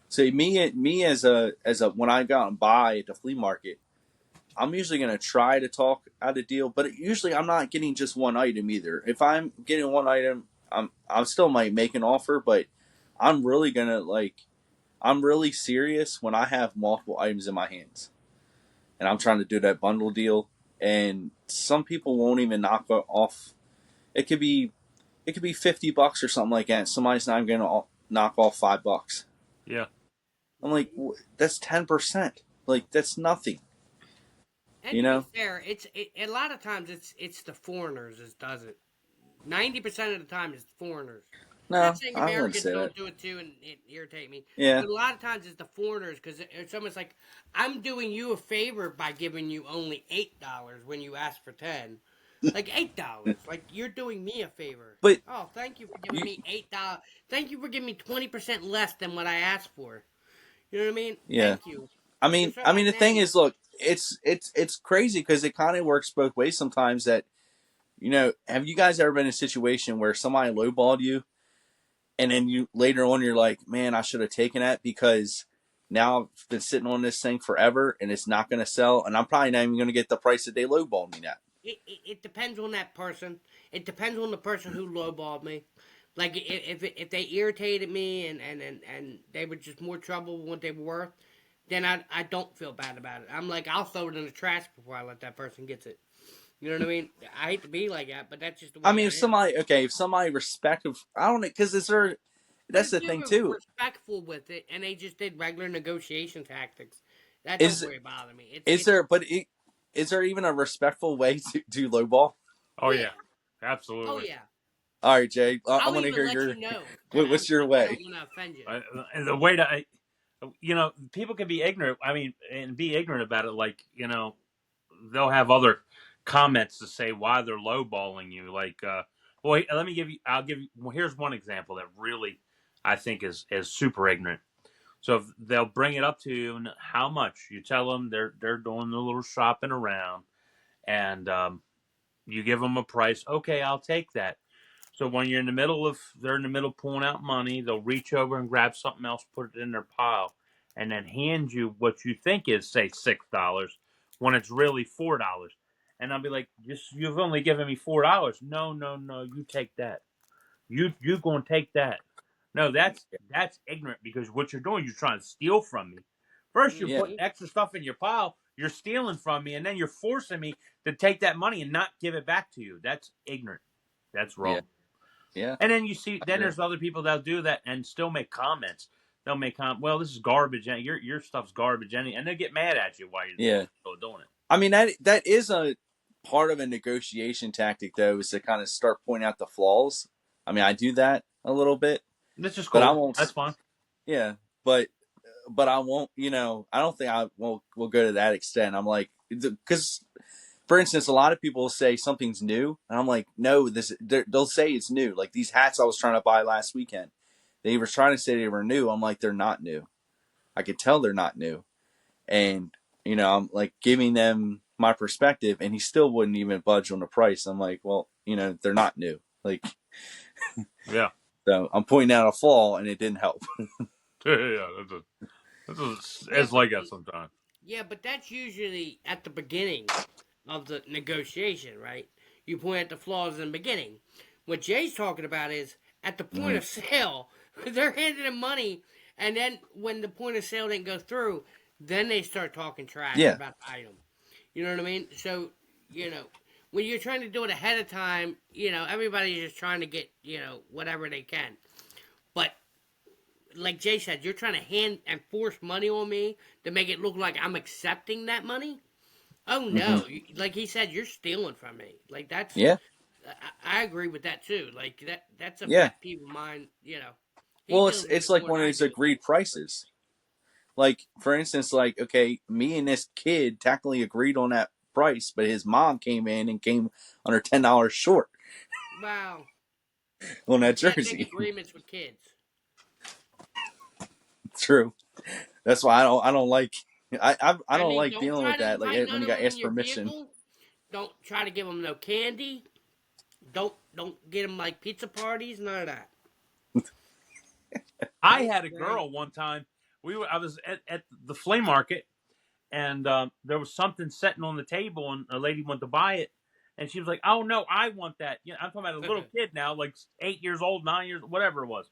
say me as a when I go out and buy at the flea market, I'm usually gonna try to talk out a deal, but usually I'm not getting just one item either. If I'm getting one item, I'm still might make an offer, but I'm really gonna I'm really serious when I have multiple items in my hands, and I'm trying to do that bundle deal. And some people won't even knock off. It could be $50 or something like that. Somebody's not going to knock off $5. Yeah. I'm like, that's 10%. Like that's nothing. And to be fair, a lot of times it's the foreigners that does it. 90% of the time it's foreigners. No, I'm not saying I wouldn't Americans say don't that. do it too, and it irritate me. Yeah. But a lot of times it's the foreigners because it's almost like I'm doing you a favor by giving you only $8 when you ask for 10. Like $8, like you're doing me a favor. But oh, thank you for giving me $8. Thank you for giving me 20% less than what I asked for. You know what I mean? Yeah. Thank you. I mean, the thing is, look, it's crazy because it kind of works both ways sometimes. That have you guys ever been in a situation where somebody lowballed you, and then you later on you're like, man, I should have taken that because now I've been sitting on this thing forever and it's not going to sell, and I'm probably not even going to get the price that they lowballed me at. It depends on that person. It depends on the person who lowballed me. Like if they irritated me and they were just more trouble than what they were worth, then I don't feel bad about it. I'm like, I'll throw it in the trash before I let that person get it. You know what I mean? I hate to be like that, but that's just the way I mean, if am. somebody respectful, I don't know, because that's the thing too. Respectful with it, and they just did regular negotiation tactics. That don't Is really bother me. is there? But is there even a respectful way to lowball? Oh yeah. yeah, Oh absolutely. yeah. All right, Jay. I I'll want to even hear let you your. know that What's your I don't way? want to offend you. And the way to, people can be ignorant. I mean, and be ignorant about it. Like, they'll have other comments to say why they're lowballing you. Like, well, let me give you. I'll give you. Well, here's one example that really I think is super ignorant. So if they'll bring it up to you, and how much you tell them they're doing a little shopping around, and you give them a price. Okay, I'll take that. So when they're in the middle pulling out money, they'll reach over and grab something else, put it in their pile, and then hand you what you think is, say, $6 when it's really $4. And I'll be like, you've only given me $4. No, no, no, you take that. You gonna take that. No, that's ignorant because what you're doing, you're trying to steal from me. First, you're Yeah, Hmm. putting extra stuff in your pile, you're stealing from me, and then you're forcing me to take that money and not give it back to you. That's ignorant. That's yeah, wrong. yeah. And then you see, I then agree. there's other people that'll do that and still make comments. They'll make well, this is garbage, and your stuff's garbage, and they get mad at you while you're Yeah. still doing it. I mean that is a part of a negotiation tactic, though, is to kind of start pointing out the flaws. I mean, I do that a little bit, This is but I cool. won't. That's fine. Yeah, but I won't. I don't think I will go to that extent. I'm like, because for instance, a lot of people say something's new, and I'm like, no, they'll say it's new. Like these hats I was trying to buy last weekend, they were trying to say they were new. I'm like, they're not new. I could tell they're not new, and I'm like giving them my perspective, and he still wouldn't even budge on the price. I'm like, well, they're not new. Like, Yeah. so I'm pointing out a flaw, and it didn't help. Yeah. Yeah, It's like that sometimes. but that's usually at the beginning of the negotiation, right? You point out the flaws in the beginning. What Jay's talking about is at the point Hmm. of sale, they're handing him money, and then when the point of sale didn't go through, then they start talking trash Yeah. about the item. You know what I mean? So, you know, when you're trying to do it ahead of time, everybody's just trying to get, whatever they can. But like Jay said, you're trying to hand and force money on me to make it look like I'm accepting that money. Oh Hmm. no! Like he said, you're stealing from me. Like that's, Yeah. I agree with that too. Like that's a Yeah. pet peeve of mine. He Well, deals it's with it's it like more than one of I those do. agreed prices. Like, for instance, like, okay, me and this kid technically agreed on that price, but his mom came in and came under $10 short Wow, on you that can't make jersey. agreements with kids. True. That's why I don't like I I don't mean, like don't dealing try with to that. Like invite when none you of got them in asked your permission. vehicle. Don't try to give them no candy. Don't get them like pizza parties. None of that. I Nope. had a Right. girl one time. I was at the flea market, and there was something sitting on the table, and a lady went to buy it, and she was like, "Oh no, I want that." I'm talking about a little kid now, like 8 years old, 9 years, whatever it was.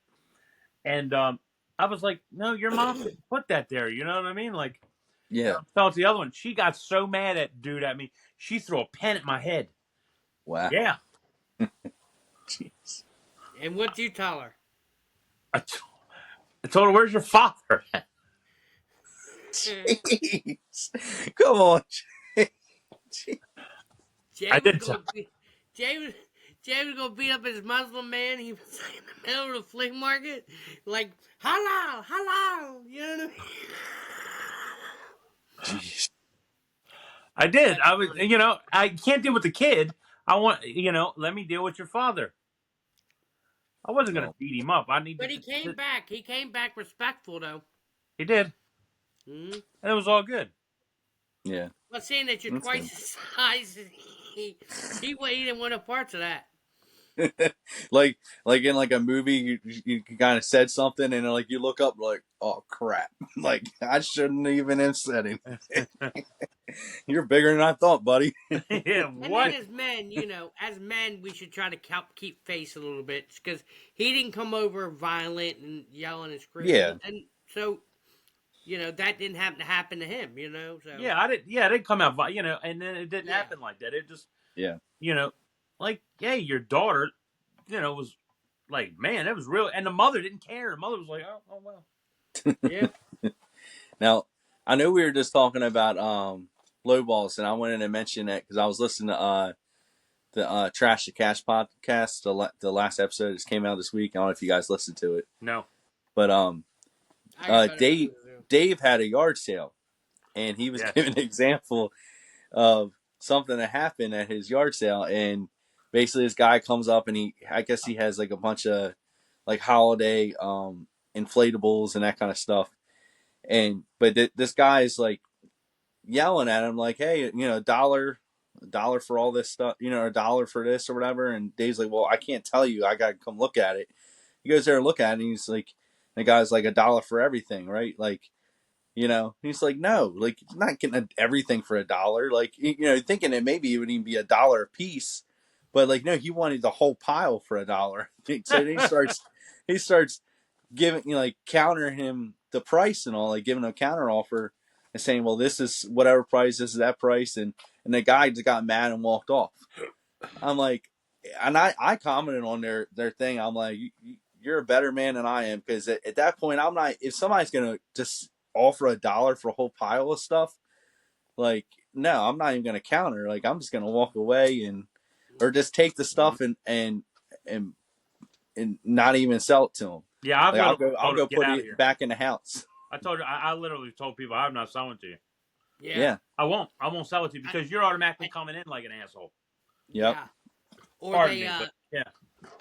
And I was like, "No, your mom didn't put that there." You know what I mean? Like, and Yeah. I'm telling the other one, she got so mad at dude at me, she threw a pen at my head. Wow. Yeah, Jeez. And what you tell her? I, t- I told her, "Where's your father?" Jeez. Come on. Jeez. Jay I was did. gonna be Jay was Jay was gonna beat up his Muslim man. He was like in the middle of the flea market, like halal, halal. You know what I mean? Jeez. I did. That's I was, funny. I can't deal with the kid. I want, let me deal with your father. I wasn't going Oh, to beat him up. I But needed he came back. He came back respectful though. he did. Mm-hmm. And it was all good. yeah. But seeing that you're That's twice good. his size, he didn't want no parts of that. like in like a movie, you kind of said something, and like you look up, like, oh crap, like I shouldn't even have said it. You're bigger than I thought, buddy. Yeah, And then what? as men, we should try to keep face a little bit because he didn't come over violent and yelling and Yeah. screaming, and so that didn't happen to happen to him. So Yeah, I didn't it didn't come out, and then it didn't yeah, happen like that. It just, Yeah. you know, like, hey, your daughter, was like, man, it was real. And the mother didn't care. The mother was like, oh well. yeah. Now, I know we were just talking about low balls, and I wanted to mention that because I was listening to the Trash to Cash podcast, the last episode that came out this week. I don't know if you guys listened to it, No. but I got better Dave things to do. Dave had a yard sale, and he was Yes. giving an example of something that happened at his yard sale, and basically this guy comes up and I guess he has like a bunch of like holiday inflatables and that kind of stuff, and but this guy's like yelling at him like, hey, a dollar for all this stuff, a dollar for this or whatever. And Dave's like, well, I can't tell you, I gotta come look at it. He goes there and look at it, and he's like, the guy's like, a dollar for everything, right? Like, he's like, no, like, you're not getting everything for a dollar. Like, thinking it maybe it would even be a dollar a piece, but like, no, he wanted the whole pile for a dollar. So then he starts giving, like, countering him the price and all, like giving him a counter offer and saying, well, this is whatever price, this is that price. And the guy just got mad and walked off. I'm like, and I commented on their thing. I'm like, you're a better man than I am, because at that point, I'm not. If somebody's gonna just offer a dollar for a whole pile of stuff, like, no, I'm not even gonna counter. Like, I'm just gonna walk away or just take the stuff and not even sell it to them. Yeah, I've Like, I'll literally go I'll told him, go get put out of it here. back in the house. I told you, I literally told people I'm not selling to you. Yeah. Yeah. I won't sell it to you because you're automatically coming in like an asshole. Yep. Yeah. Or Pardon they me, but yeah.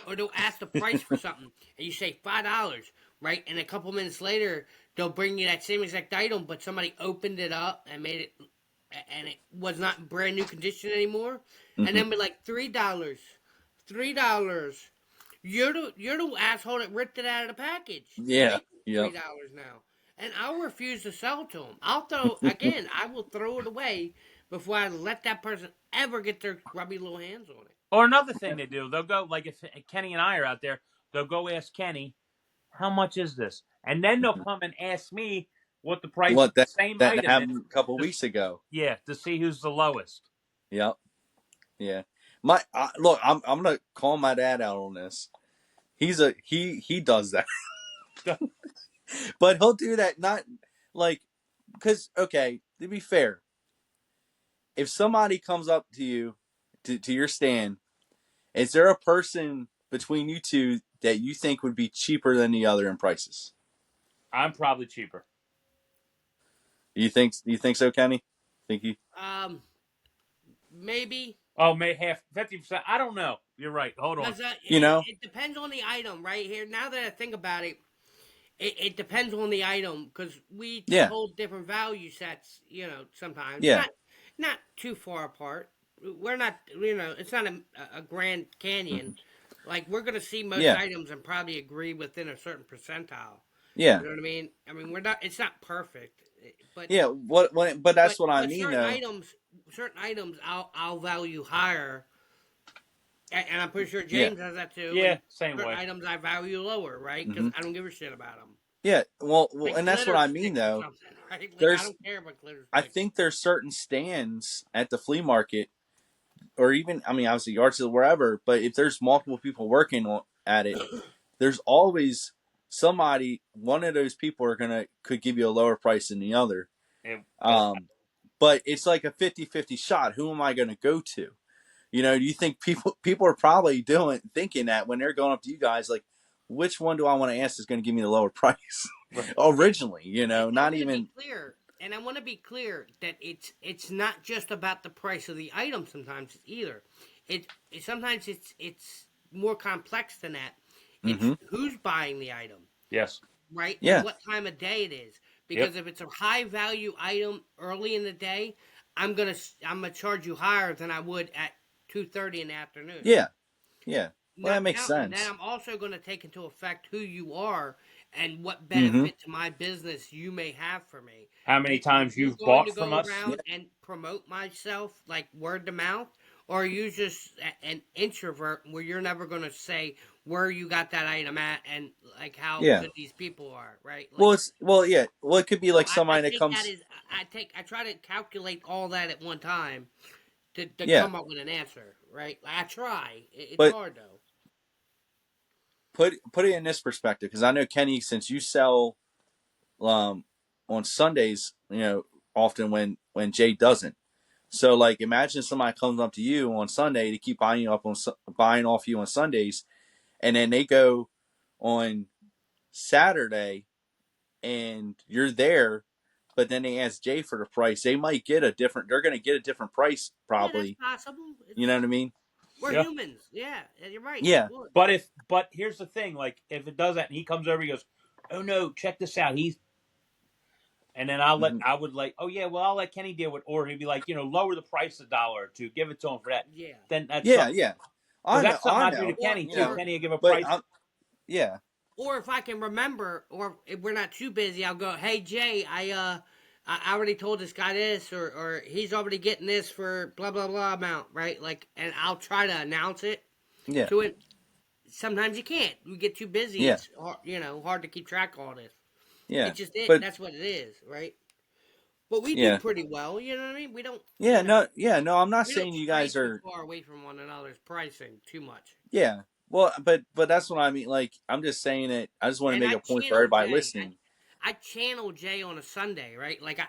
or they'll ask the price for something and you say $5, right? And a couple minutes later they'll bring you that same exact item, but somebody opened it up and made it, and it was not in brand new condition anymore. And Mm-hmm. then be like $3. You're the asshole that ripped it out of the package. Yeah. Make it Yep. $3 now. And I'll refuse to sell to them. I'll throw again. I will throw it away before I let that person ever get their grubby little hands on it. Or another thing they do, they'll go, like, if Kenny and I are out there, they'll go ask Kenny, how much is this? And then they'll come and ask me what the price of What the same that item is. happened a couple weeks ago. Yeah, to see who's the lowest. Yep. Yeah. Look, I'm gonna call my dad out on this. He does that, but he'll do that not like, because, okay, to be fair, if somebody comes up to you to your stand, is there a person between you two that you think would be cheaper than the other in prices? I'm probably cheaper. You think so, Kenny? Think you? Maybe. Oh, may half 50%. I don't know. You're right. Hold on. Because You know? it depends on the item, right here. Now that I think about it, it depends on the item because we Yeah. hold different value sets. Sometimes Yeah. not too far apart. We're not, it's not a Grand Canyon. Like we're gonna see most Yeah. items and probably agree within a certain percentile. Yeah. You know what I mean? I mean, we're not. It's not perfect, but Yeah. But that's what I mean, though. certain items, I'll value higher, and I'm pretty sure Yeah. James has that too. Yeah, And same certain way. items I value lower, right? Because Hmm. I don't give a shit about them. Yeah. Well, Like and that's what glitter I mean, sticks or though. something, right? Like I There's, don't care about glitter I sticks. think there's certain stands at the flea market, or even, I mean, obviously yard sale, wherever. But if there's multiple people working at it, there's always somebody. One of those people could give you a lower price than the other. And, But it's like a 50-50 shot. Who am I going to go to? Do you think people are probably thinking that when they're going up to you guys, like, which one do I want to ask is going to give me the lower price? Originally, And not even. I want to be clear that it's not just about the price of the item. Sometimes either. Sometimes it's more complex than that. It's Mm-hmm. who's buying the item, yes. right? Yeah. And what time of day it is. Because if it's a high value item early in the day, I'm gonna charge you higher than I would at 2:30 in the afternoon. Yeah. Yeah. Well, that Not makes counting that, sense. I'm also going to take into effect who you are and what Mm-hmm. benefit to my business you may have for me. How many times You you've going bought to from go us? around and promote myself like word to mouth, or are you just an introvert where you're never going to say where you got that item at and like how Yeah. good these people are, right? Like, Yeah. Well, it could be like I somebody that take that comes. as I try to calculate all that at one time to Yeah. come up with an answer, right? I try. It's But hard though. put it in this perspective, because I know, Kenny, since you sell on Sundays, you know, often when Jay doesn't. So like, imagine somebody comes up to you on Sunday to keep buying off you on Sundays, and then they go on Saturday and you're there, but then they ask Jay for the price. They might get a different. They're going to get a different price Yeah, that's probably. possible. You know what I mean? We're Yeah. humans. Yeah, you're right. It Yeah. would. But here's the thing, like if it does that and he comes over, he goes, "Oh no, check this out." He's and then Mm-hmm. I would like, "Oh yeah, well I'll let Kenny deal with," or he'd be like, lower the price $1 or two, give it to him for that. Yeah. Then that's Yeah. something Yeah. because I know. that's something I I do to know. Or Kenny You too. know. or Kenny will give a But price. yeah. or if I can remember, or if we're not too busy, I'll go, "Hey Jay, I already told this guy this, or he's already getting this for blah blah blah amount, right?" Like, and I'll try to announce it Yeah. to it. Sometimes you can't. We get too busy. Yeah. It's hard to keep track of all this. Yeah. It's just it. But That's what it is, right? But we do yeah. pretty well. You know what I mean? We don't. Yeah. No. Yeah. No. I'm not We don't saying you stray guys too are. far away from one another's pricing too much. Yeah. Well, but that's what I mean. Like, I'm just saying it. I just want to And make I a point for channel everybody Jay. listening. I channel Jay on a Sunday, right? Like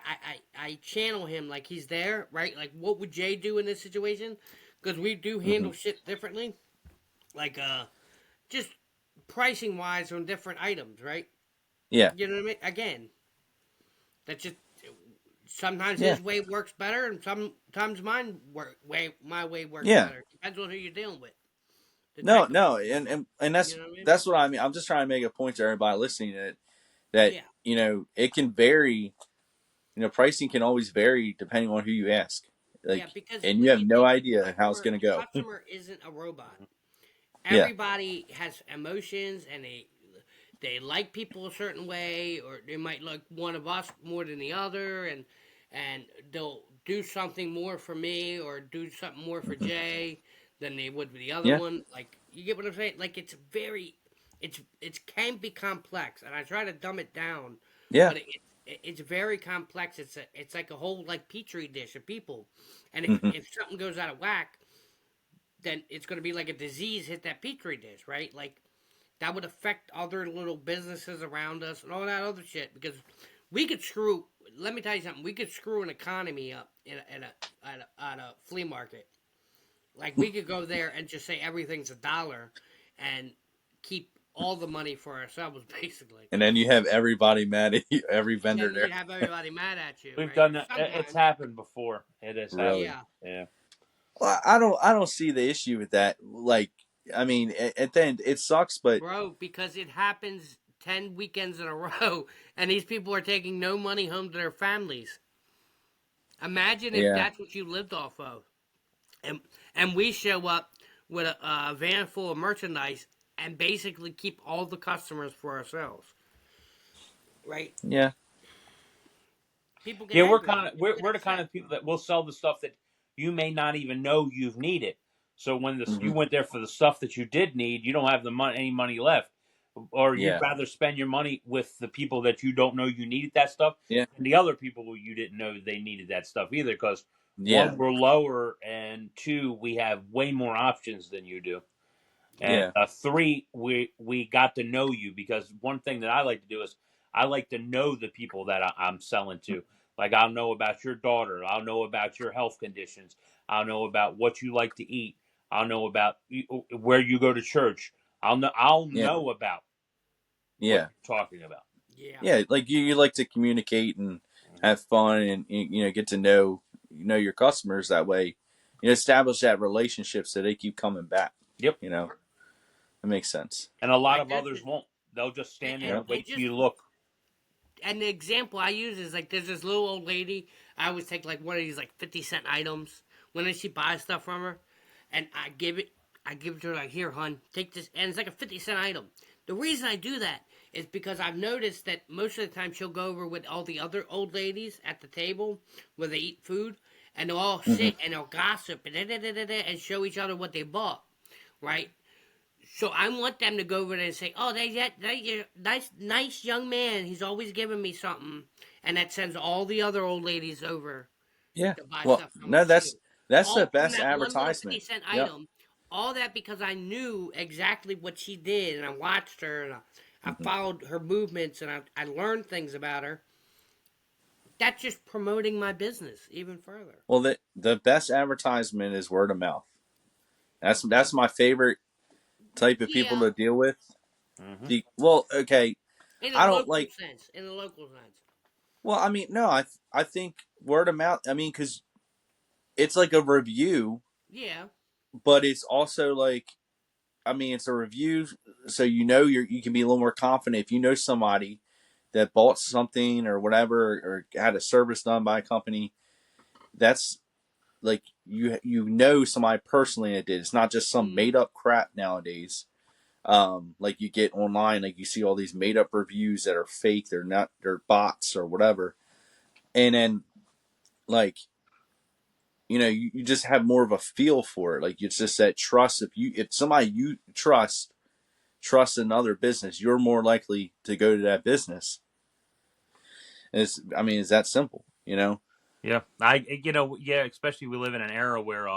I channel him like he's there, right? Like what would Jay do in this situation? Because we do Hmm. handle shit differently. Like just pricing wise on different items, right? Yeah. You know what I mean? Again, that's just sometimes Yeah. his way works better, and sometimes my way works Yeah. better. Depends on who you're dealing with, the No. type of No. people. And You know what I mean? that's what I mean. I'm just trying to make a point to everybody listening that Yeah, it can vary. Pricing can always vary depending on who you ask. yeah. Like, Because and you when have you no think idea how it's going to the go. customer isn't a robot. Yeah. Everybody has emotions, and they like people a certain way, or they might like one of us more than the other, and they'll do something more for me or do something more for Hmm. Jay than they would with the other Yeah. one. Like, you get what I'm saying? Like, it can be complex, and I try to dumb it down, Yeah. but it's very complex. It's like a whole like petri dish of people, and if Hmm. if something goes out of whack, then it's going to be like a disease hit that petri dish, right? Like that would affect other little businesses around us and all that other shit because we could screw. Let me tell you something. We could screw an economy up at a flea market. Like we could go there and just say everything's $1 and keep all the money for ourselves, basically. And then you have everybody mad at you, every vendor Then there. you'd have everybody mad at you, We've right? done that. It's Sometimes, happened before. It has happened. Really? yeah, Yeah. Well, I don't see the issue with that. Like, I mean, at the end, it sucks, but bro, because it happens 10 weekends in a row, and these people are taking no money home to their families. Imagine if yeah, that's what you lived off of, and and we show up with a van full of merchandise and basically keep all the customers for ourselves, right? yeah, People get Yeah, angry, people get we're the kind upset. of people that will sell the stuff that you may not even know you've needed. So when hmm, you went there for the stuff that you did need, you don't have any money left, or you'd yeah, rather spend your money with the people that you don't know you needed that stuff, yeah, and the other people who you didn't know they needed that stuff either. Because yeah, one, we're lower, and two, we have way more options than you do. And yeah, three, we got to know you because one thing that I like to do is I like to know the people that I'm selling to. Like I'll know about your daughter, I'll know about your health conditions, I'll know about what you like to eat, I'll know about where you go to church. I'll yeah, know about what yeah, you're talking about. Yeah, yeah. Like you like to communicate and Hmm. have fun, and get to know your customers that way. Establish that relationship so they keep coming back. Yep. You know, it makes sense. And a lot like of there's others won't. They'll just stand there Yeah. and and wait till just you look. and the example I use is like there's this little old lady. I always take like one of these like 50 cent items when she buys stuff from her, and I give it to her like, here, hun, take this, and it's like a 50 cent item. The reason I do that is because I've noticed that most of the time she'll go over with all the other old ladies at the table where they eat food, and they'll all Hmm. sit and they'll gossip and show each other what they bought, right? So I want them to go over there and say, "Oh, they nice young man. He's always giving me something," and that sends all the other old ladies over Yeah. to buy Well, stuff from her no, too. that's the All from best that one little fifty advertisement. cent Yep. item. All that because I knew exactly what she did, and I watched her, and I Hmm. followed her movements, and I learned things about her that's just promoting my business even further. Well, the best advertisement is word of mouth. That's my favorite type of people Yeah, to deal with. Hmm. Well, okay, in a I don't local like. sense. In a local sense. Well, I mean, no, I think word of mouth. I mean, because it's like a review, Yeah. but it's also like, I mean, it's a review, so you can be a little more confident if you know somebody that bought something or whatever or had a service done by a company. That's like you know somebody personally that did. It's not just some Mm. made up crap nowadays. Like you get online, like you see all these made up reviews that are fake. They're not. They're bots or whatever. And then like you just have more of a feel for it. Like it's just that trust. If somebody you trust another business, you're more likely to go to that business. I mean, it's that simple, you know? Yeah, yeah. Especially we live in an era where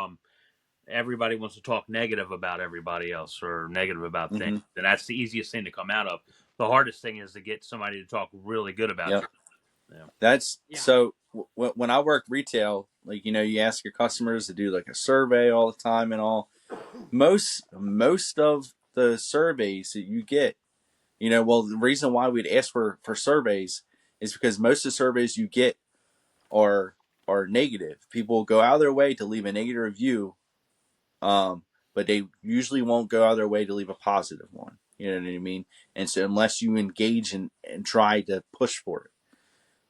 everybody wants to talk negative about everybody else or negative about things, Mm-hmm. and that's the easiest thing to come out of. The hardest thing is to get somebody to talk really good about Yep. you. Yeah. That's Yeah. so. When I work retail, like you ask your customers to do like a survey all the time and all. Most of the surveys that you get, well, the reason why we'd ask for surveys is because most of the surveys you get are are negative. People go out of their way to leave a negative review, um, but they usually won't go out of their way to leave a positive one. You know what I mean? And so unless you engage and try to push for it,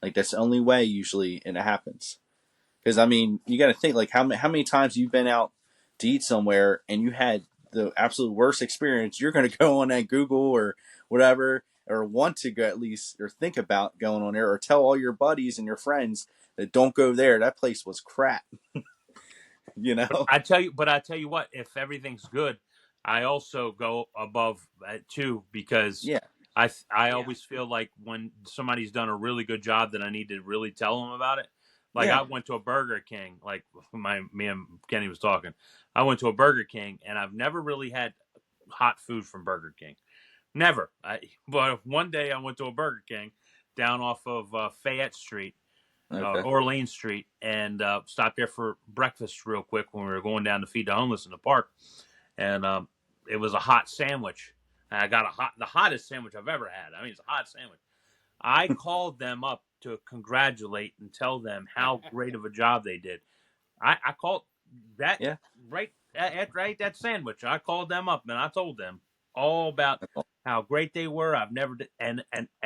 like that's the only way usually, and it happens. Because I mean, you got to think like how many times you've been out to eat somewhere and you had the absolute worst experience. You're going to go on that Google or whatever, or want to go at least, or think about going on there, or tell all your buddies and your friends that don't go there. That place was crap. You But know? I tell you what, if everything's good, I also go above that too because Yeah, I Yeah. always feel like when somebody's done a really good job, that I need to really tell them about it. Like yeah. I went to a Burger King, like me and Kenny was talking. I went to a Burger King, and I've never really had hot food from Burger King. Never. But one day I went to a Burger King down off of Fayette Street, Okay. Orleans Street, and stopped there for breakfast real quick when we were going down to feed the homeless in the park. And it was a hot sandwich. And I got the hottest sandwich I've ever had. I mean, it's a hot sandwich. I called them up to congratulate and tell them how great of a job they did. I called that Yeah. right that sandwich. I called them up and I told them all about how great they were. I've never did, and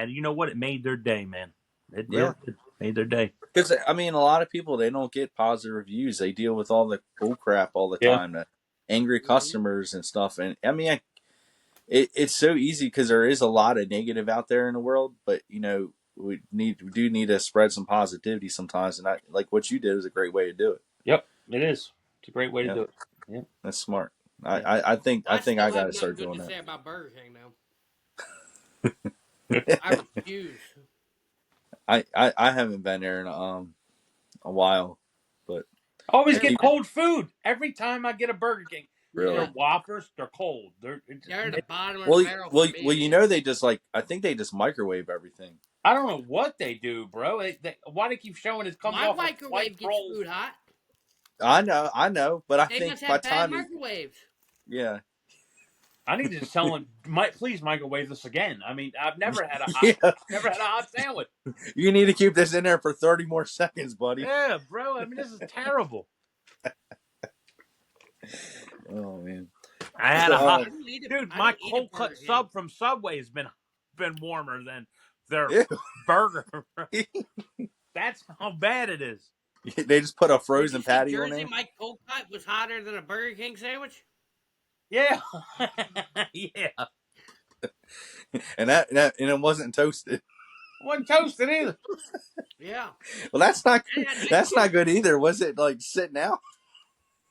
you know what? It made their day, man. It Yeah. really made their day. Because I mean, a lot of people they don't get positive reviews. They deal with all the bull crap all the Yeah. time, the angry Mm-hmm. customers and stuff. And I mean, it's so easy because there is a lot of negative out there in the world. But we do need to spread some positivity sometimes. And I like what you did is a great way to do it. Yep, it is. It's a great way to Yeah, do it. Yep. that's smart. Yeah. I I think still I got have to nothing start good doing to that. say about Burger King now. I I refuse. I haven't been there in a while, but always I They're get keep cold food every time I get a Burger King. Their really. yeah. Whoppers, they're cold. They're at the bottom of the Well, barrel for me. they just like I think they just microwave everything. I don't know what they do, bro. Why they keep showing it comes My off of white microwave gets rolls? food hot. I know, but I They think must by have the bad time microwaves. yeah, I need to just tell them, please microwave this again. I mean, yeah, never had a hot sandwich. you need to keep this in there for 30 more seconds, buddy. Yeah, bro. I mean, this is terrible. Oh man. I had So a hot, dude. I My don't eat a cold cut Burger King. sub from Subway has been warmer than their ew. burger. That's how bad it is. They just put a Did you frozen see patty on Jersey? there. My cold cut was hotter than a Burger King sandwich. Yeah, yeah. And it wasn't toasted. Wasn't toasted either. Yeah. Well, I had nice that's not cheese. good either. Was it like sitting out?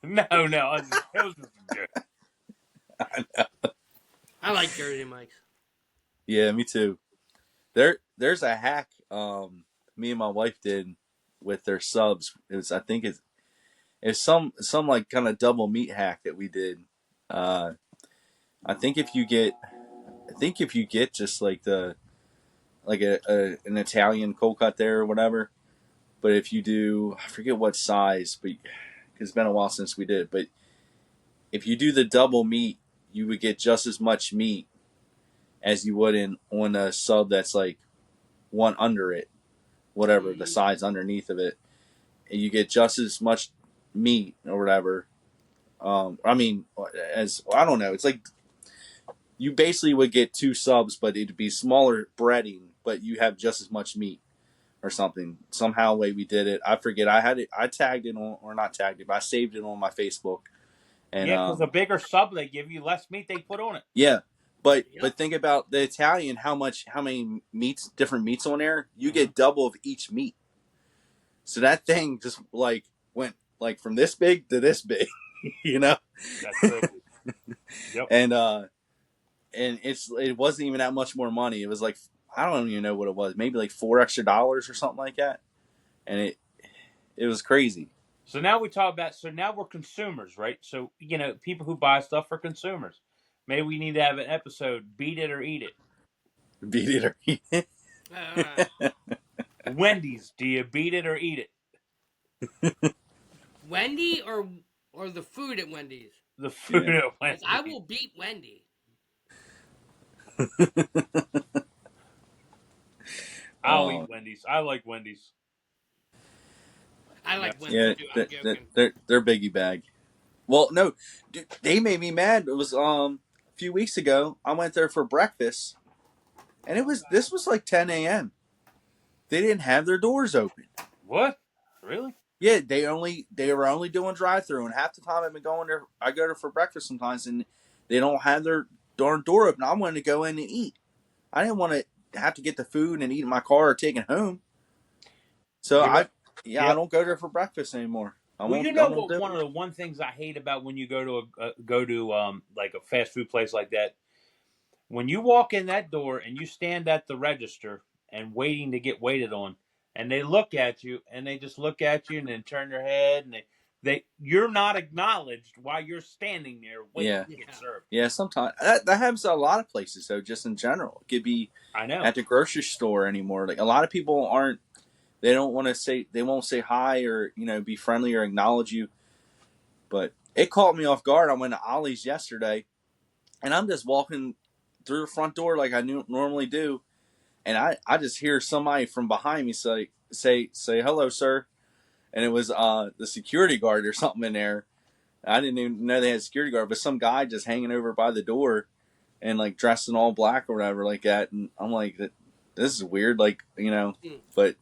No, no. It was just good. I like Jersey Mike's. Yeah, me too. There's a hack me and my wife did with their subs. I think it's some like kind of double meat hack that we did. Uh I think if you get just like an Italian cold cut there or whatever, But if you do, I forget what size, but it's been a while since we did. But if you do the double meat, you would get just as much meat as you would on a sub that's like one under it, whatever the size underneath of it, and you get just as much meat or whatever. I mean, as I don't know, it's like you basically would get two subs, but it'd be smaller breading, but you have just as much meat or something. Somehow, way we did it, I forget. I had it. I tagged it on, or not tagged it, but I saved it on my Facebook. And Yeah, because the bigger sub they give you, less meat they put on it. yeah, but Yep. think about the Italian. How many meats, different meats on there? You get double of each meat. So that thing just like went like from this big to this big, you know. That's crazy. Yep. And it wasn't even that much more money. It was like, I don't even know what it was. Maybe like $4 extra or something like that. And it was crazy. So now we talk about. So now we're consumers, right? So people who buy stuff for consumers. Maybe we need to have an episode: beat it or eat it. Beat it or eat it. Wendy's, do you beat it or eat it? Wendy or the food at Wendy's? The food Yeah. at Wendy's. I will beat Wendy. I'll eat Wendy's. I like Wendy's. I like Wendy Yeah, too. I'm joking. they're biggie bag. Well, no, dude, they made me mad. It was a few weeks ago. I went there for breakfast, and this was like 10 a.m. They didn't have their doors open. What? Really? Yeah, they were only doing drive through, and half the time I've been going there. I go there for breakfast sometimes, and they don't have their darn door open. I wanted to go in and eat. I didn't want to have to get the food and eat in my car or take it home. So I don't go there for breakfast anymore. One of the things I hate about when you go to like a fast food place like that, when you walk in that door and you stand at the register and waiting to get waited on, and they look at you and they just look at you and then turn their head and you're not acknowledged while you're standing there waiting to get served. Yeah, sometimes that happens at a lot of places. So just in general, it could be at the grocery store anymore. Like a lot of people aren't. They don't want to say. They won't say hi or be friendly or acknowledge you. But it caught me off guard. I went to Ollie's yesterday, and I'm just walking through the front door like I normally do, and I just hear somebody from behind me say hello, sir, and it was the security guard or something in there. I didn't even know they had a security guard, but some guy just hanging over by the door and like dressed in all black or whatever like that, and I'm like, this is weird, like but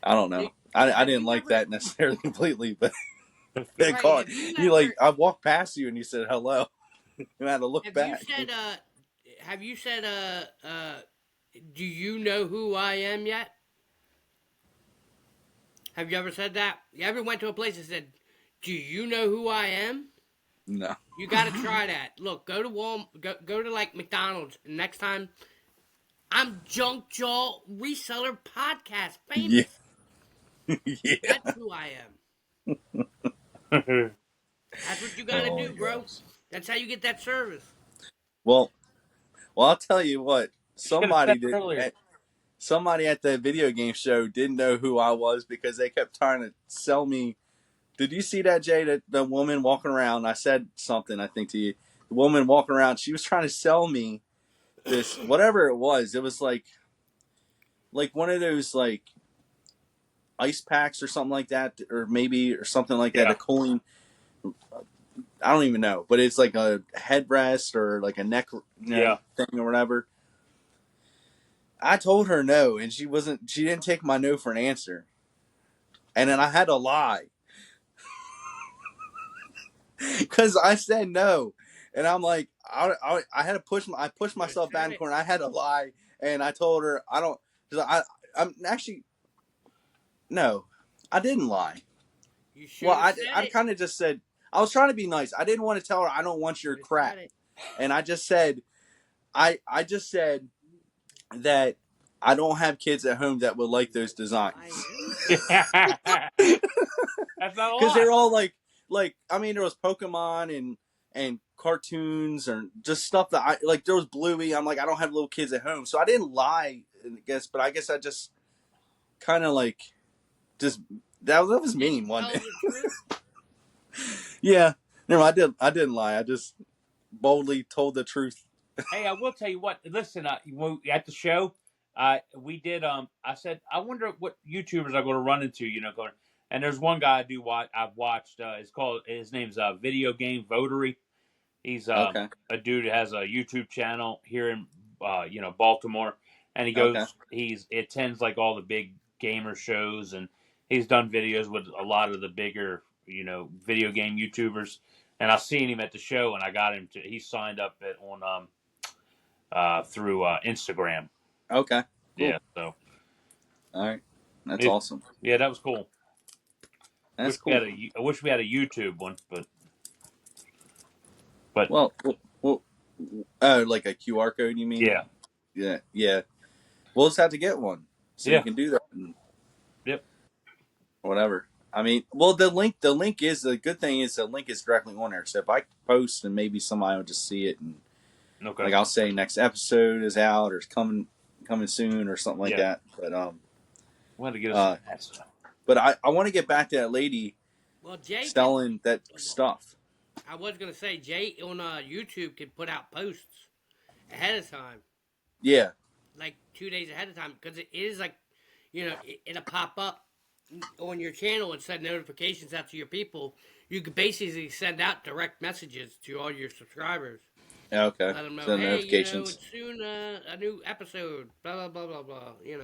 I don't know. I didn't like that necessarily completely, but it caught you. Like I walked past you and you said hello, and I had to look back. Have you said do you know who I am yet? Have you ever said that? You ever went to a place and said, do you know who I am? No. You got to try that. Look, go to Walmart, go to like McDonald's, and next time, I'm Junk Jaw Reseller Podcast famous. Yeah. That's who I am. That's what you got to do, bro. Gosh. That's how you get that service. Well, I'll tell you what. Somebody at the video game show didn't know who I was because they kept trying to sell me. Did you see that, Jay? That the woman walking around. I said something, I think, to you. The woman walking around. She was trying to sell me this whatever it was. It was like one of those like ice packs or something like that, or something like that. A cooling. I don't even know, but it's like a headrest or like a neck thing or whatever. I told her no, and she didn't take my no for an answer. And then I had to lie. Because I said no. And I'm like, I had to pushed myself back in the corner. I had to lie. And I told her, I'm actually, no, I didn't lie. You should I kind of just said, I was trying to be nice. I didn't want to tell her I don't want your crap. And I just said, I just said that I don't have kids at home that would like those designs. That's not a lie. Because they're all like I mean, there was Pokemon and cartoons and just stuff that I like. There was Bluey. I'm like, I don't have little kids at home, so I didn't lie, I guess. But I guess I just kind of like just that was Didn't mean, wasn't tell it? the truth. Yeah. No, I didn't lie. I just boldly told the truth. Hey, I will tell you what. Listen, at the show, we did. I said, I wonder what YouTubers are going to run into. Going. And there's one guy I do watch. I've watched. It's called. His name's Video Game Votery. He's Okay. a dude that has a YouTube channel here in Baltimore, and he Okay. goes. He attends like all the big gamer shows, and he's done videos with a lot of the bigger video game YouTubers. And I seen him at the show, and I got him to. He signed up on through Instagram. Okay. Yeah, Cool. so All right. That's it, awesome. yeah, that was cool. That's cool. I wish we had a YouTube one, but Well, like a QR code, you mean? yeah, Yeah. Yeah. We'll just have to get one so you yeah, can do that and yep, whatever. I mean, well, the link is the good thing is the link is directly on there. So if I post and maybe somebody will just see it and okay, like I'll say next episode is out or it's coming soon or something like yeah. that. But We'll have to get us some hats. but I want to get back to that lady Well, Jay can. selling that stuff. I was gonna say Jay on YouTube can put out posts ahead of time, Yeah. like 2 days ahead of time, because it is like, it'll pop up on your channel and send notifications out to your people. You could basically send out direct messages to all your subscribers. Yeah. Okay. Let them know, So hey, notifications. it's soon a new episode, blah, blah, blah, blah, blah, Yeah.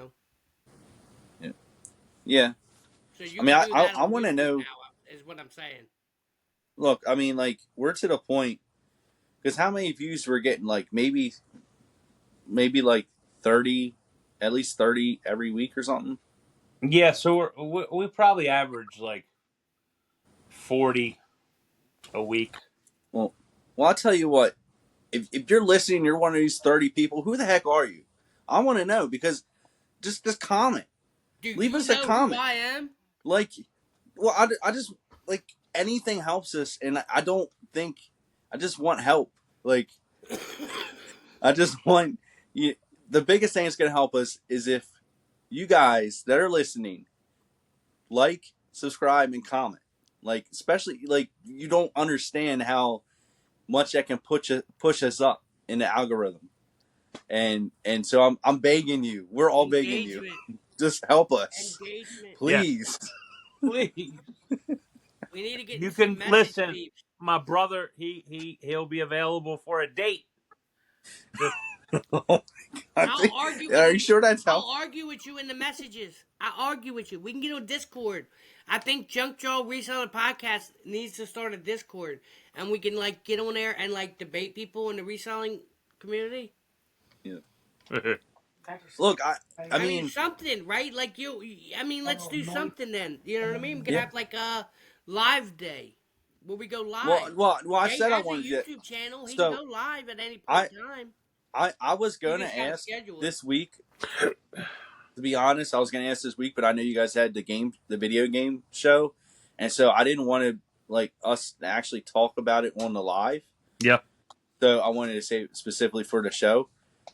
Yeah. So you I mean, can do that I on want to YouTube know. now, is what I'm saying. Look, I mean, like we're to the point because how many views we're getting? Like maybe like 30, at least 30 every week or something. Yeah, so we probably average like 40 a week. Well, I'll tell you what. If you're listening, you're one of these 30 people. Who the heck are you? I want to know because just comment. Do Leave you us a know who comment. I am? Like, well, I just like anything helps us, and I don't think I just want help. Like, I just want you. The biggest thing that's going to help us is if you guys that are listening like, subscribe, and comment. Like, especially like you don't understand how much that can push us up in the algorithm. And so I'm begging you. We're all begging you. Just help us, Engagement. please. Please, We need to get you some can listen. beeps. My brother, he'll be available for a date. I'll argue with Are you. you sure that's I'll helpful? argue with you in the messages. I'll argue with you. We can get on Discord. I think Junk Jaw Reselling Podcast needs to start a Discord, and we can like get on there and like debate people in the reselling community. Yeah. Look, I I mean mean, something, right? Like let's do something then. You know what I mean? We can yeah. have like a live day where we go live. Well, I Jay said I has a wanted to. YouTube channel. He can So go live at any I point in time. I was You going just to gotta ask schedule it. this week. To be honest, I was going to ask this week, but I know you guys had the video game show, and so I didn't want to like us to actually talk about it on the live. Yeah. So I wanted to say specifically for the show,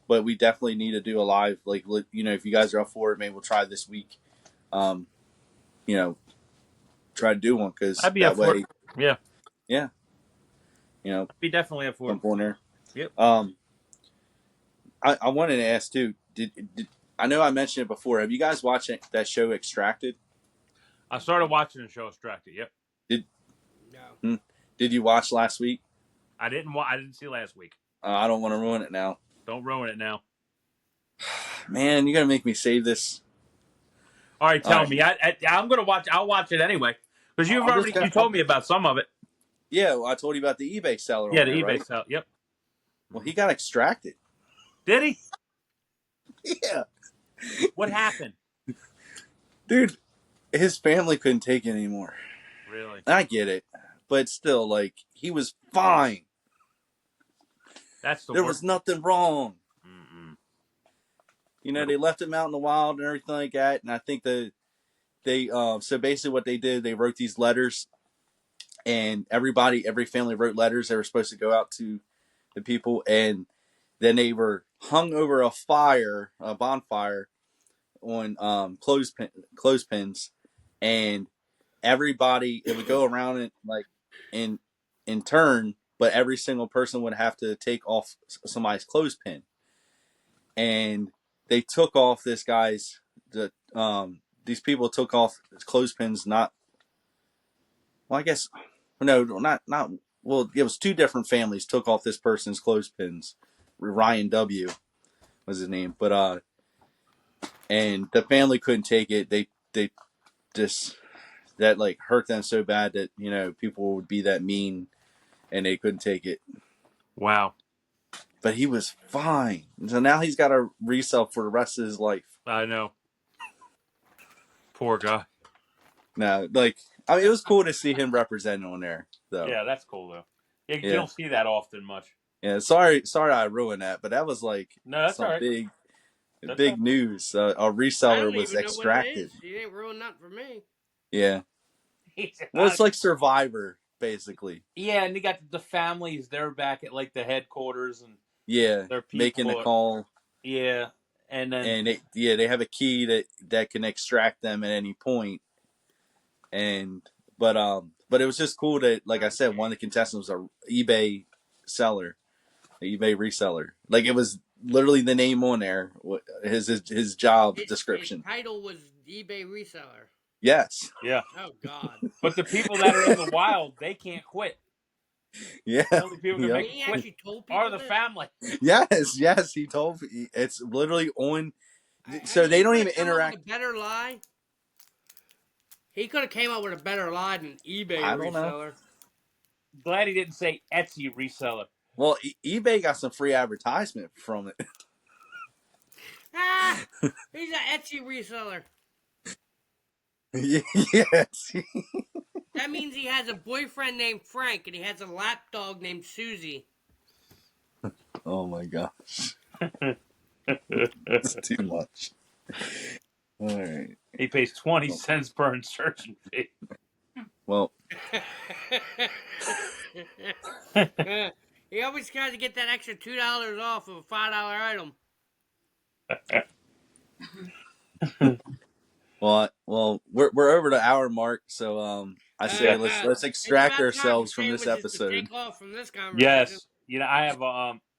but we definitely need to do a live. Like, if you guys are up for it, maybe we'll try this week. You know, try to do one because I'd be that up for way, it. Yeah. yeah, I'd be definitely up for it. jump on there. Yep. I wanted to ask too. Did I know I mentioned it before? Have you guys watched that show Extracted? I started watching the show Extracted. Yep. No. Did you watch last week? I didn't see last week. I don't want to ruin it now. Don't ruin it now. Man, you're gonna make me save this. All right, tell All right. me. I'm gonna watch. I'll watch it anyway because you told me about some of it. Yeah, well, I told you about the eBay seller. Yeah, on the there, eBay right? sale. Yep. Well, he got extracted. Did he? Yeah, What happened? dude, his family couldn't take it anymore. Really? I get it, but still, like, he was fine. That's the There worst. was nothing wrong. Mm-mm. They left him out in the wild and everything like that. And I think they so basically what they did, they wrote these letters, and every family wrote letters. They were supposed to go out to the people, and then they were hung over a bonfire on clothespins, and everybody it would go around and like in turn, but every single person would have to take off somebody's clothespin, and they took off this guy's these people took off his clothespins. Not well, I guess no, not well. It was two different families took off this person's clothespins. Ryan W was his name, but and the family couldn't take it. They just that like hurt them so bad that people would be that mean, and they couldn't take it. Wow. But he was fine. So now he's got to resell for the rest of his life. I know. Poor guy. Now, like, I mean, it was cool to see him representing on there, though. Yeah, that's cool though. You Yeah. don't see that often much. Yeah, sorry, I ruined that, but that was like No, that's some all right. big That's big all right. news. A I reseller don't was even know extracted. what it is. You ain't ruined nothing for me. Yeah. Well, it's like Survivor, basically. Yeah, and they got the families. They're back at like the headquarters, and Yeah, their people making the call. Yeah, and then they have a key that can extract them at any point. And but it was just cool that, like I said, one of the contestants was a eBay seller, an eBay reseller. Like it was literally the name on there, his job description. His title was eBay reseller. Yes. Yeah. Oh God. But the people that are in the wild, they can't quit. Yeah. The only people that He actually told people are the family. Yes. He told me it's literally on. So they don't even interact. With a better lie. He could have came up with a better lie than eBay I don't reseller. know. Glad he didn't say Etsy reseller. Well, eBay got some free advertisement from it. He's an Etsy reseller. Yes. That means he has a boyfriend named Frank and he has a lapdog named Susie. Oh my gosh. That's too much. All right. He pays 20 cents per insertion fee. Well, he always tries to get that extra $2 off of a $5 item. well, we're over the hour mark, so I say let's extract ourselves from this episode. Take off from this conversation. Yes, I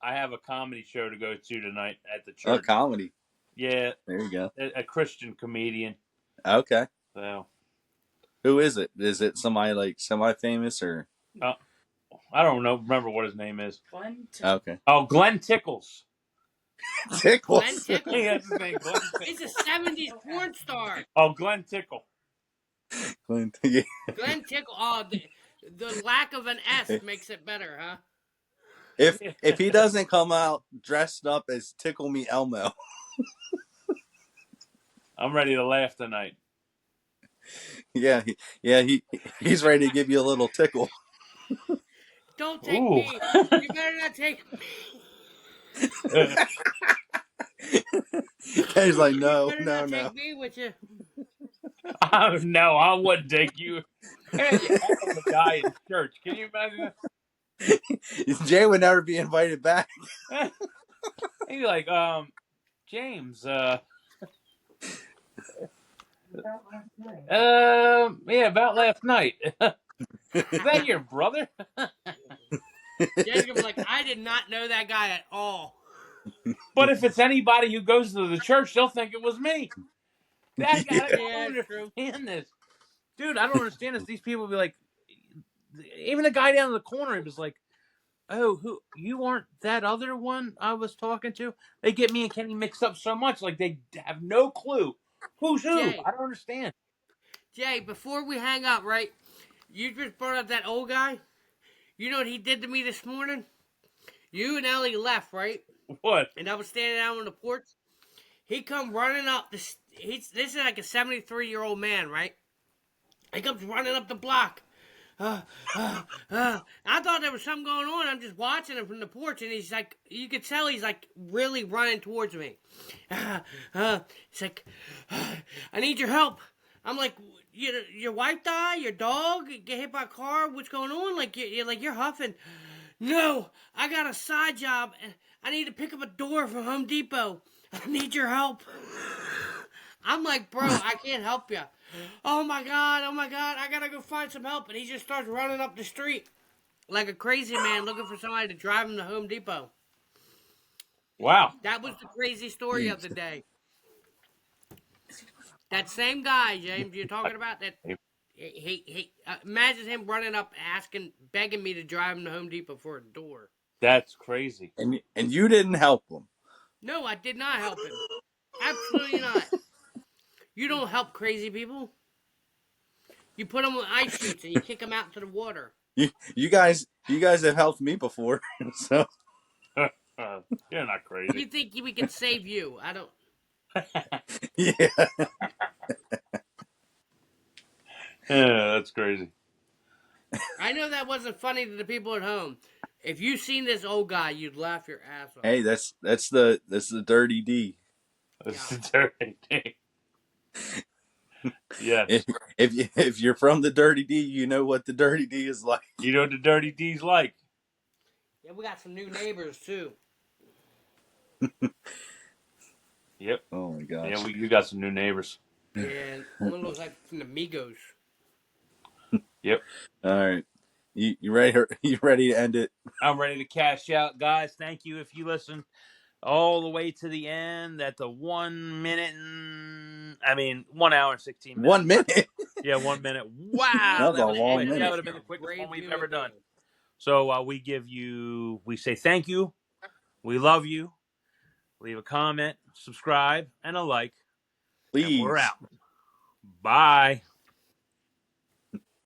have a comedy show to go to tonight at the church. Oh, comedy. Yeah, there you go. A Christian comedian. Okay. So, who is it? Is it somebody like semi-famous or? I don't know. Remember what his name is? Glenn. Okay. Oh, Glenn Tickles. Tickles. Glenn Tickles. Yeah, that's his name. Glenn Tickles. He's a '70s porn star. Oh, Glenn Tickle. Glenn Tickle. Glenn Tickle. Oh, the lack of an S makes it better, huh? If he doesn't come out dressed up as Tickle Me Elmo. I'm ready to laugh tonight. Yeah, he's ready to give you a little tickle. Don't take me. You better not take me. He's like, no. Take me with you. No, I wouldn't take you. You have a guy in church. Can you imagine that? Jay would never be invited back. He'd be like, James, yeah, about last night. Is that your brother? Jay's gonna be like, I did not know that guy at all. But if it's anybody who goes to the church, they'll think it was me. I don't understand this. Dude, I don't understand this. These people be like, even the guy down in the corner, he was like, oh, who you aren't that other one I was talking to? They get me and Kenny mixed up so much, like they have no clue. Who's who? Jay, I don't understand. Jay, before we hang up, right? You just brought up that old guy. You know what he did to me this morning? You and Ellie left, right? What? And I was standing out on the porch. He come running up this is like a 73-year-old man, right? He comes running up the block. I thought there was something going on. I'm just watching him from the porch, and he's like, you could tell he's like really running towards me. He's like, I need your help. I'm like, your wife died? Your dog get hit by a car? What's going on? Like you're huffing. No, I got a side job. I need to pick up a door from Home Depot. I need your help. I'm like, bro, I can't help you. Oh my god, I gotta go find some help. And he just starts running up the street like a crazy man looking for somebody to drive him to Home Depot. Wow. That was the crazy story of Jeez. the day. That same guy, James, you're talking about, that imagine him running up, asking, begging me to drive him to Home Depot for a door. That's crazy. And you didn't help him. No, I did not help him. Absolutely not. You don't help crazy people. You put them on ice chutes and you kick them out into the water. You guys have helped me before. So You're not You crazy. think we can save you? I don't. yeah. Yeah, that's crazy. I know that wasn't funny to the people at home. If you seen this old guy, you'd laugh your ass off. Hey, that's the dirty D. That's Yeah. the dirty thing. If Yes. if you're from the dirty D, you know what the dirty D is like. You know what the dirty D's like? Yeah, we got some new neighbors too. Yep. Oh my Yeah, gosh. you got some new neighbors. And one looks like from the Migos. Yep. All right. You ready? You ready to end it? I'm ready to cash out, guys. Thank you if you listen all the way to the end at the 1 minute and 1 hour and 16 minutes. 1 minute. Yeah, 1 minute. And Wow, That's we're a that was gonna long end quick. it That minute. with would have been the a quickest brave one we've human ever done. being. So we say thank you, we love you, leave a comment, subscribe, and a like, and we're Please. out. Bye.